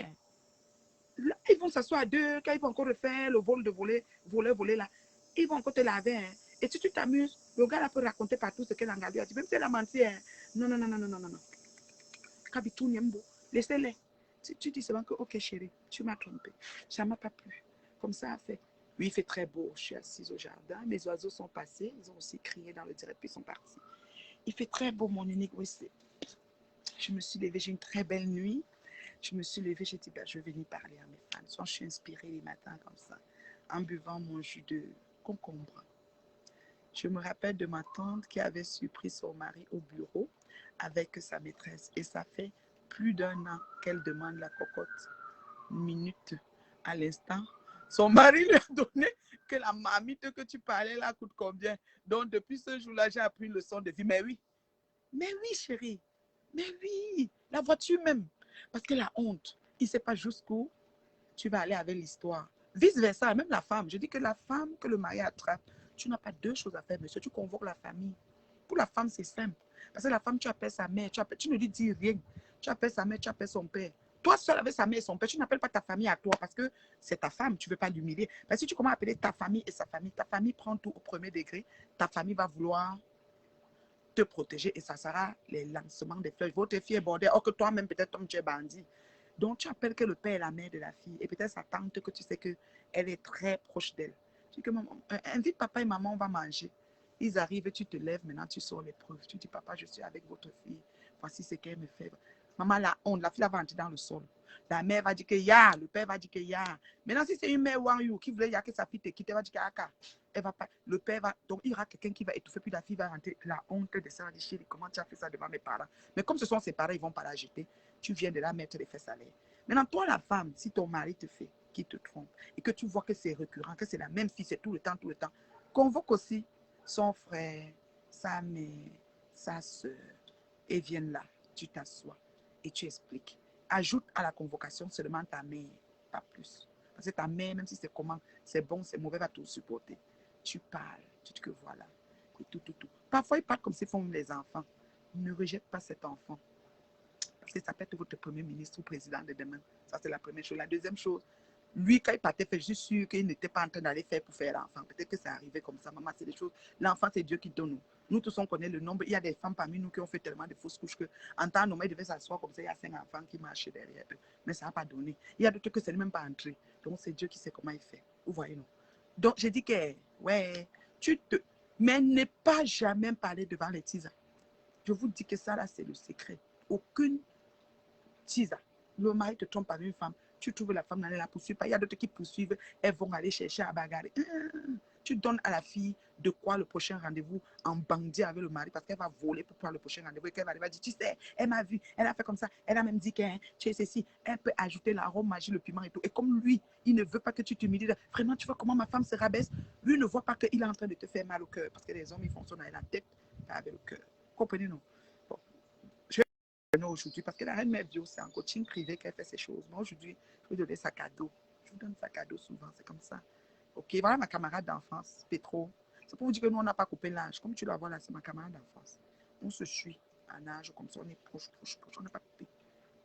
là, ils vont s'asseoir à deux, quand ils vont encore refaire le vol de voler là, ils vont encore te laver. Hein. Et si tu t'amuses, le gars là peut raconter partout ce que l'anga lui a dit. Même si elle a menti, hein. Non, non, non, non, non, non, non, non. Kabitou Niembo, laissez-les. Tu dis seulement que, ok chérie, tu m'as trompé. Ça ne m'a pas plu. Comme ça, a fait. Oui, il fait très beau. Je suis assise au jardin. Mes oiseaux sont passés. Ils ont aussi crié dans le direct, puis ils sont partis. Il fait très beau, mon unique. Oui, je me suis levée. J'ai une très belle nuit. Je me suis levée, j'ai dit, ben, je vais venir parler à mes fans. Soit je suis inspirée les matins comme ça, en buvant mon jus de concombre. Je me rappelle de ma tante qui avait surpris son mari au bureau avec sa maîtresse. Et ça fait plus d'un an qu'elle demande la cocotte. Minute à l'instant. Son mari lui a donné que la marmite que tu parlais là coûte combien. Donc depuis ce jour-là, j'ai appris une leçon de vie. Mais oui chérie, mais oui, la voiture même. Parce que la honte, il ne sait pas jusqu'où tu vas aller avec l'histoire. Vice-versa, même la femme. Je dis que la femme que le mari attrape, tu n'as pas deux choses à faire, monsieur. Tu convoques la famille. Pour la femme, c'est simple. Parce que la femme, tu appelles sa mère, tu ne lui dis rien. Tu appelles sa mère, tu appelles son père. Toi seul avec sa mère et son père, tu n'appelles pas ta famille à toi parce que c'est ta femme, tu ne veux pas l'humilier. Mais si tu commences à appeler ta famille et sa famille, ta famille prend tout au premier degré, ta famille va vouloir te protéger et ça sera les lancements des fleurs. Votre fille est bordée, or que toi-même, peut-être, tu es bandit. Donc, tu appelles que le père et la mère de la fille et peut-être sa tante que tu sais qu'elle est très proche d'elle. Tu dis que maman, invite papa et maman, on va manger. Ils arrivent, tu te lèves, maintenant tu sors les preuves. Tu dis, papa, je suis avec votre fille. Voici ce qu'elle me fait. Maman, la honte, la fille va entrer dans le sol. La mère va dire que ya, le père va dire que ya. Maintenant, si c'est une mère Wang Yu qui voulait ya que sa fille te quitte, elle va dire que elle va pas, le père va, donc il y aura quelqu'un qui va étouffer, puis la fille va rentrer, la honte de ça, elle dit, chérie, comment tu as fait ça devant mes parents? Mais comme ce sont ses parents, ils ne vont pas la jeter. Tu viens de la mettre les fesses à l'air. Maintenant, toi, la femme, si ton mari te fait, qui te trompe, et que tu vois que c'est récurrent, que c'est la même fille, c'est tout le temps, convoque aussi son frère, sa mère, sa soeur, et viennent là, tu t'assois et tu expliques. Ajoute à la convocation seulement ta mère, pas plus. Parce que ta mère, même si c'est comment, c'est bon, c'est mauvais, va tout supporter. Tu parles, tu dis que voilà, et tout. Parfois, ils parlent comme s'ils font les enfants. Ne rejette pas cet enfant. Parce que ça peut être votre premier ministre ou président de demain. Ça, c'est la première chose. La deuxième chose, Lui, quand il partait faire, je suis sûre qu'il n'était pas en train d'aller faire pour faire l'enfant. Peut-être que c'est arrivé comme ça. Maman, c'est des choses. L'enfant, c'est Dieu qui donne. Nous tous, on connaît le nombre. Il y a des femmes parmi nous qui ont fait tellement de fausses couches que, en temps normal, ils devaient s'asseoir comme ça. Il y a 5 enfants qui marchaient derrière eux. Mais ça n'a pas donné. Il y a d'autres que c'est même pas entré. Donc, c'est Dieu qui sait comment il fait. Vous voyez, non? Donc, j'ai dit que, ouais, tu te. Mais ne pas jamais parler devant les tisas. Je vous dis que ça, là, c'est le secret. Aucune tisa. Le mari te trompe avec une femme. Tu trouves la femme, elle ne la poursuit pas. Il y a d'autres qui poursuivent. Elles vont aller chercher à bagarrer. Tu donnes à la fille de quoi le prochain rendez-vous en bandit avec le mari parce qu'elle va voler pour prendre le prochain rendez-vous et qu'elle va dire, tu sais, elle m'a vu, elle a fait comme ça, elle a même dit que tu es ceci, elle peut ajouter l'arôme magie, le piment et tout. Et comme lui, il ne veut pas que tu t'humilies, vraiment, tu vois comment ma femme se rabaisse, lui ne voit pas qu'il est en train de te faire mal au cœur parce que les hommes, ils fonctionnent avec la tête, pas avec le cœur. Comprenez-nous? Bon, je vais aujourd'hui parce que la reine mère Bio, c'est en coaching privé qu'elle fait ces choses. Moi, aujourd'hui, je vais donner sa cadeau. Je vous donne sa cadeau souvent, c'est comme ça. Ok, voilà ma camarade d'enfance, Petro. C'est pour vous dire que nous, on n'a pas coupé l'âge. Comme tu la vois là, c'est ma camarade d'enfance. On se suit en âge comme ça, on est proche. On n'a pas coupé.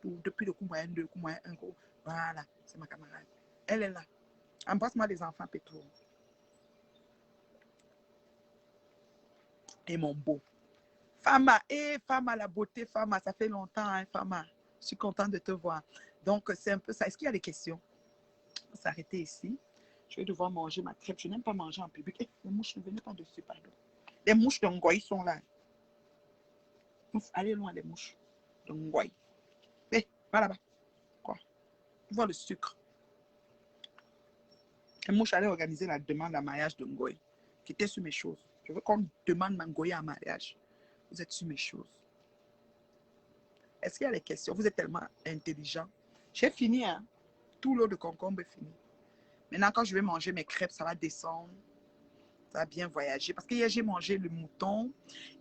Depuis le coup moyen 2, coup moyen 1, coup. Voilà, c'est ma camarade. Elle est là. Embrasse-moi les enfants, Petro. Et mon beau. Fama, Fama, la beauté, Fama, ça fait longtemps, hein, Fama. Je suis contente de te voir. Donc, c'est un peu ça. Est-ce qu'il y a des questions? On va s'arrêter ici. Je vais devoir manger ma crêpe. Je n'aime pas manger en public. Les mouches ne venaient pas dessus, pardon. Les mouches de Ngoï sont là. Allez loin, les mouches de Ngoï. Va là-bas. Quoi? Vois le sucre. Les mouches allaient organiser la demande à mariage de Ngoï, qui était sur mes choses. Je veux qu'on demande ma Ngoï en mariage. Vous êtes sur mes choses. Est-ce qu'il y a des questions? Vous êtes tellement intelligent. J'ai fini, hein? Tout l'eau de concombre est fini. Maintenant, quand je vais manger mes crêpes, ça va descendre. Ça va bien voyager. Parce que hier, j'ai mangé le mouton.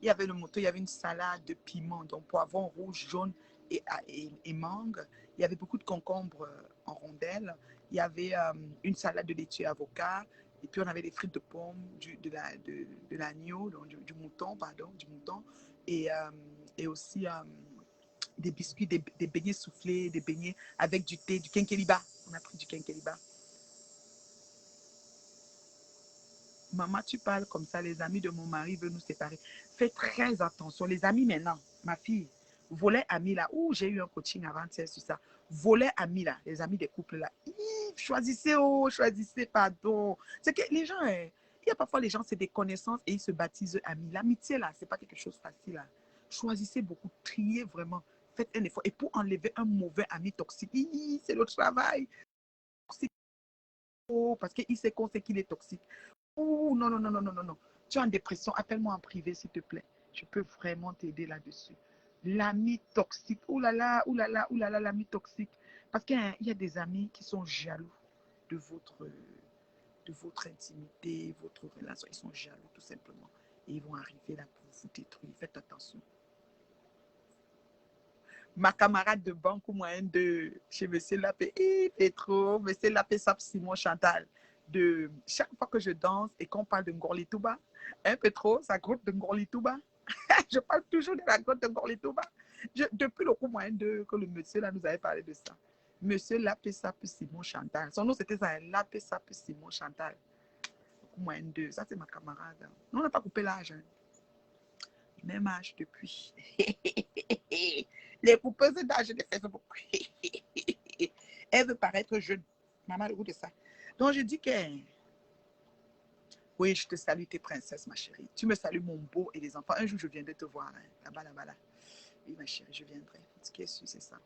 Il y avait le mouton, il y avait une salade de piment, donc poivron rouge, jaune et mangue. Il y avait beaucoup de concombres en rondelles. Il y avait une salade de laitue avocat. Et puis, on avait des frites de pommes, de l'agneau, du mouton, pardon, du mouton. Et aussi des biscuits, des beignets soufflés, des beignets avec du thé, du quinqueliba. On a pris du quinqueliba. Maman, tu parles comme ça, les amis de mon mari veulent nous séparer. Fais très attention. Les amis maintenant, ma fille, volet amis là, ouh, j'ai eu un coaching avant-hier sur ça. Volet amis là, les amis des couples là. Choisissez, oh, choisissez, pardon. C'est que les gens, il y a parfois les gens, c'est des connaissances et ils se baptisent amis. L'amitié là, c'est pas quelque chose de facile là. Choisissez beaucoup, triez vraiment. Faites un effort. Et pour enlever un mauvais ami toxique, c'est le travail. Parce qu'il sait qu'on sait qu'il est toxique. Oh, non, non, non, non, non, non, non. Tu es en dépression, appelle-moi en privé, s'il te plaît. Je peux vraiment t'aider là-dessus. L'ami toxique, oh là là, oh là là, oh là là, l'ami toxique. Parce qu'il y a des amis qui sont jaloux de votre intimité, votre relation. Ils sont jaloux, tout simplement. Et ils vont arriver là pour vous détruire. Faites attention. Ma camarade de banque ou moyen de chez M. Lapé, Petro, M. Lapé Sap Simon Chantal. De chaque fois que je danse et qu'on parle de Ngorli-Touba, hein, Petro, sa groupe de Ngorli-Touba, je parle toujours de la grotte de Ngorli-Touba. Depuis le coup moyen de que le monsieur là nous avait parlé de ça. Monsieur Lapé Sap Simon Chantal. Son nom c'était ça, Lapé Sap Simon Chantal. Le coup moyen de, ça c'est ma camarade. Nous on n'a pas coupé l'âge. Hein. Même âge depuis. Les coupeuses d'âge de Facebook. Elle veut paraître jeune. Maman, le goût de ça. Donc, je dis que oui, je te salue tes princesses, ma chérie. Tu me salues mon beau et les enfants. Un jour, je viendrai te voir. Hein. Là-bas, là-bas, là. Oui, ma chérie, je viendrai. Ce qui est sûr, c'est ça.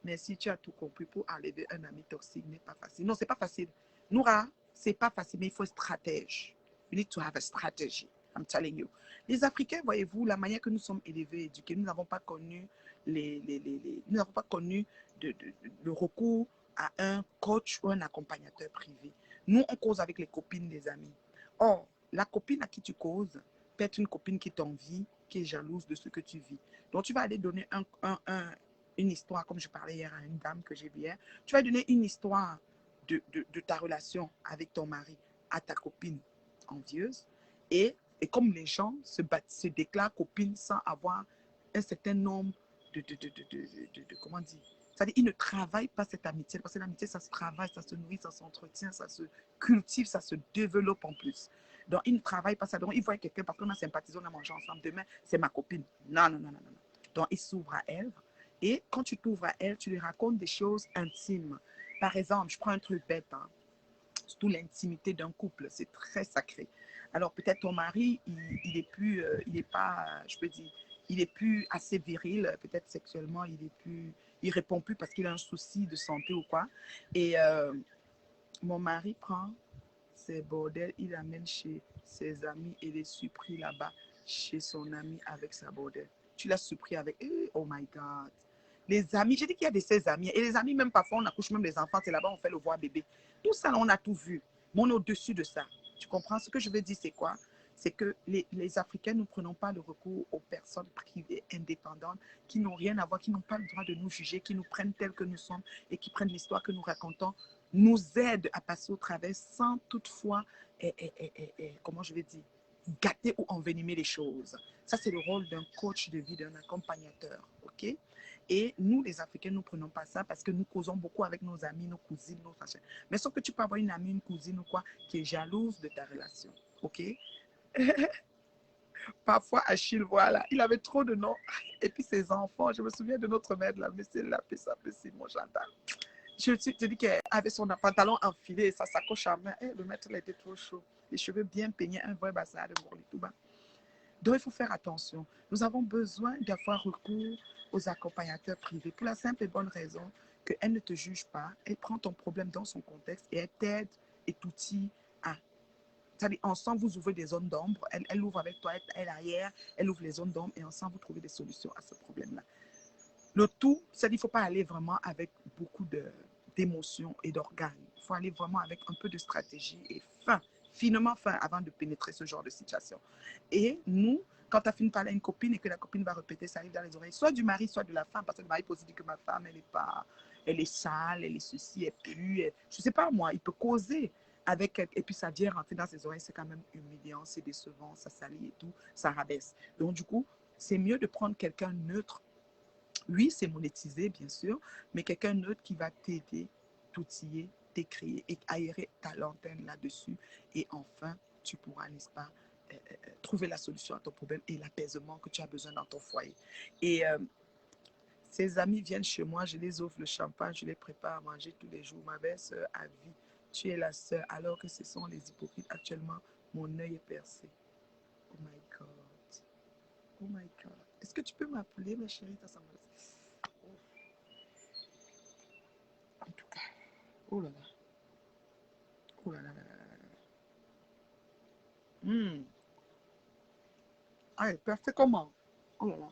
Mais si tu as tout compris, pour enlever un ami toxique n'est pas facile. Non, c'est pas facile. Noura, c'est pas facile, mais il faut stratège. You need to have a strategy. I'm telling you. Les Africains, voyez-vous, la manière que nous sommes élevés, éduqués, nous n'avons pas connu nous n'avons pas connu le recours à un coach ou un accompagnateur privé. Nous, on cause avec les copines des amis. Or, la copine à qui tu causes peut être une copine qui t'envie, qui est jalouse de ce que tu vis. Donc, tu vas aller donner une histoire, comme je parlais hier à une dame que j'ai vue hier, tu vas donner une histoire de ta relation avec ton mari à ta copine envieuse. Et comme les gens se déclarent copines sans avoir un certain nombre comment dire, C'est-à-dire, il ne travaille pas cette amitié, parce que l'amitié, ça se travaille, ça se nourrit, ça s'entretient, ça se cultive, ça se développe en plus. Donc, il ne travaille pas ça. Donc, il voit quelqu'un parce qu'on a sympathisé, on a mangé ensemble. Demain, c'est ma copine. Non, non, non, non, non. Donc, il s'ouvre à elle. Et quand tu t'ouvres à elle, tu lui racontes des choses intimes. Par exemple, je prends un truc bête, hein. Surtout l'intimité d'un couple, c'est très sacré. Alors peut-être ton mari, il est plus, il est pas, je peux dire, il est plus assez viril, peut-être sexuellement, il répond plus parce qu'il a un souci de santé ou quoi. Et mon mari prend ses bordels, il amène chez ses amis et les surpris là-bas chez son ami avec sa bordel. Tu l'as surpris avec, oh my God. Les amis, j'ai dit qu'il y a de ses amis. Et les amis, même parfois, on accouche même les enfants, c'est là-bas, on fait le voir bébé. Tout ça, on a tout vu. Mais on est au-dessus de ça. Tu comprends? Ce que je veux dire, c'est quoi? C'est que les Africains, nous ne prenons pas le recours aux personnes privées, indépendantes, qui n'ont rien à voir, qui n'ont pas le droit de nous juger, qui nous prennent tels que nous sommes et qui prennent l'histoire que nous racontons, nous aident à passer au travers sans toutefois, comment je vais dire, gâter ou envenimer les choses. Ça, c'est le rôle d'un coach de vie, d'un accompagnateur. OK? Et nous, les Africains, nous ne prenons pas ça parce que nous causons beaucoup avec nos amis, nos cousines, nos frères. Mais sauf que tu peux avoir une amie, une cousine ou quoi, qui est jalouse de ta relation. OK? Parfois, Achille, voilà, il avait trop de noms. Et puis ses enfants, je me souviens de notre mère, la monsieur l'appelait ça, mon gendarme. Je te dis qu'elle avait son pantalon enfilé, sa sacoche à main. Le maître, il était trop chaud. Les cheveux bien peignés, un vrai bazar de Morli tout bas. Donc, il faut faire attention. Nous avons besoin d'avoir recours aux accompagnateurs privés pour la simple et bonne raison qu'elle ne te juge pas, elle prend ton problème dans son contexte et elle t'aide et t'outille à. C'est-à-dire, ensemble, vous ouvrez des zones d'ombre, elle ouvre avec toi, elle arrière, elle ouvre les zones d'ombre et ensemble, vous trouvez des solutions à ce problème-là. Le tout, c'est qu'il ne faut pas aller vraiment avec beaucoup d'émotions et d'organes. Il faut aller vraiment avec un peu de stratégie et fin, finement fin, avant de pénétrer ce genre de situation. Et nous, quand tu as fini de parler à une copine et que la copine va répéter, ça arrive dans les oreilles, soit du mari, soit de la femme, parce que le mari peut aussi dire que ma femme, elle est pas, elle est sale, elle est ceci, elle pue, je ne sais pas moi, il peut causer avec, et puis ça vient rentrer dans ses oreilles, c'est quand même humiliant, c'est décevant, ça salit et tout, ça rabaisse. Donc du coup, c'est mieux de prendre quelqu'un neutre. Oui, c'est monétisé, bien sûr, mais quelqu'un d'autre qui va t'aider, t'outiller, t'écrire et aérer ta lanterne là-dessus. Et enfin, tu pourras, n'est-ce pas, trouver la solution à ton problème et l'apaisement que tu as besoin dans ton foyer. Et ses amis viennent chez moi, je les offre le champagne, je les prépare à manger tous les jours. Ma belle-sœur a vie, tu es la sœur, alors que ce sont les hypocrites. Actuellement, mon œil est percé. Oh my God. Oh my God. Est-ce que tu peux m'appeler, ma chérie? Ça me... En tout cas, oh là là. Oh là là là là là là. Hmm. Ah, elle perd fait comment? Oh là là.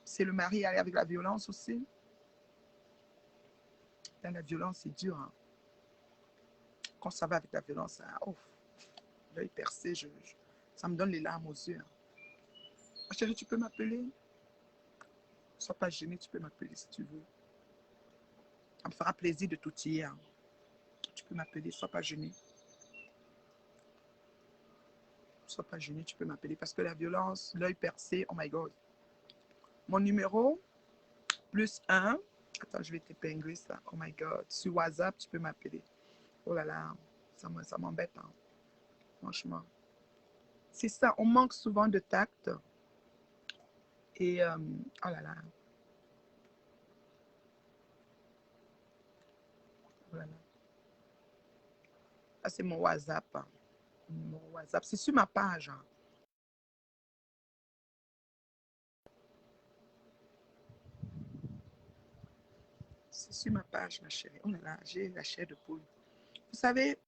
C'est le mari aller avec la violence aussi. Dans la violence, c'est dur. Hein. Quand ça va avec la violence, hein, oh, l'œil percé, ça me donne les larmes aux yeux. Hein. Ah, chérie, tu peux m'appeler? Sois pas gênée, tu peux m'appeler si tu veux. Ça me fera plaisir de t'outiller. Hein. Tu peux m'appeler, sois pas gênée. Sois pas gênée, tu peux m'appeler. Parce que la violence, l'œil percé, oh my God. Mon numéro, +1. Attends, je vais t'épingler ça. Oh my God. Sur WhatsApp, tu peux m'appeler. Oh là là, ça m'embête. Hein. Franchement. C'est ça, on manque souvent de tact. Et, oh là là, oh là là. Ça, c'est mon WhatsApp. Hein. Mon WhatsApp, c'est sur ma page. Hein. C'est sur ma page, ma chérie. Oh là là, j'ai la chair de poule. Vous savez,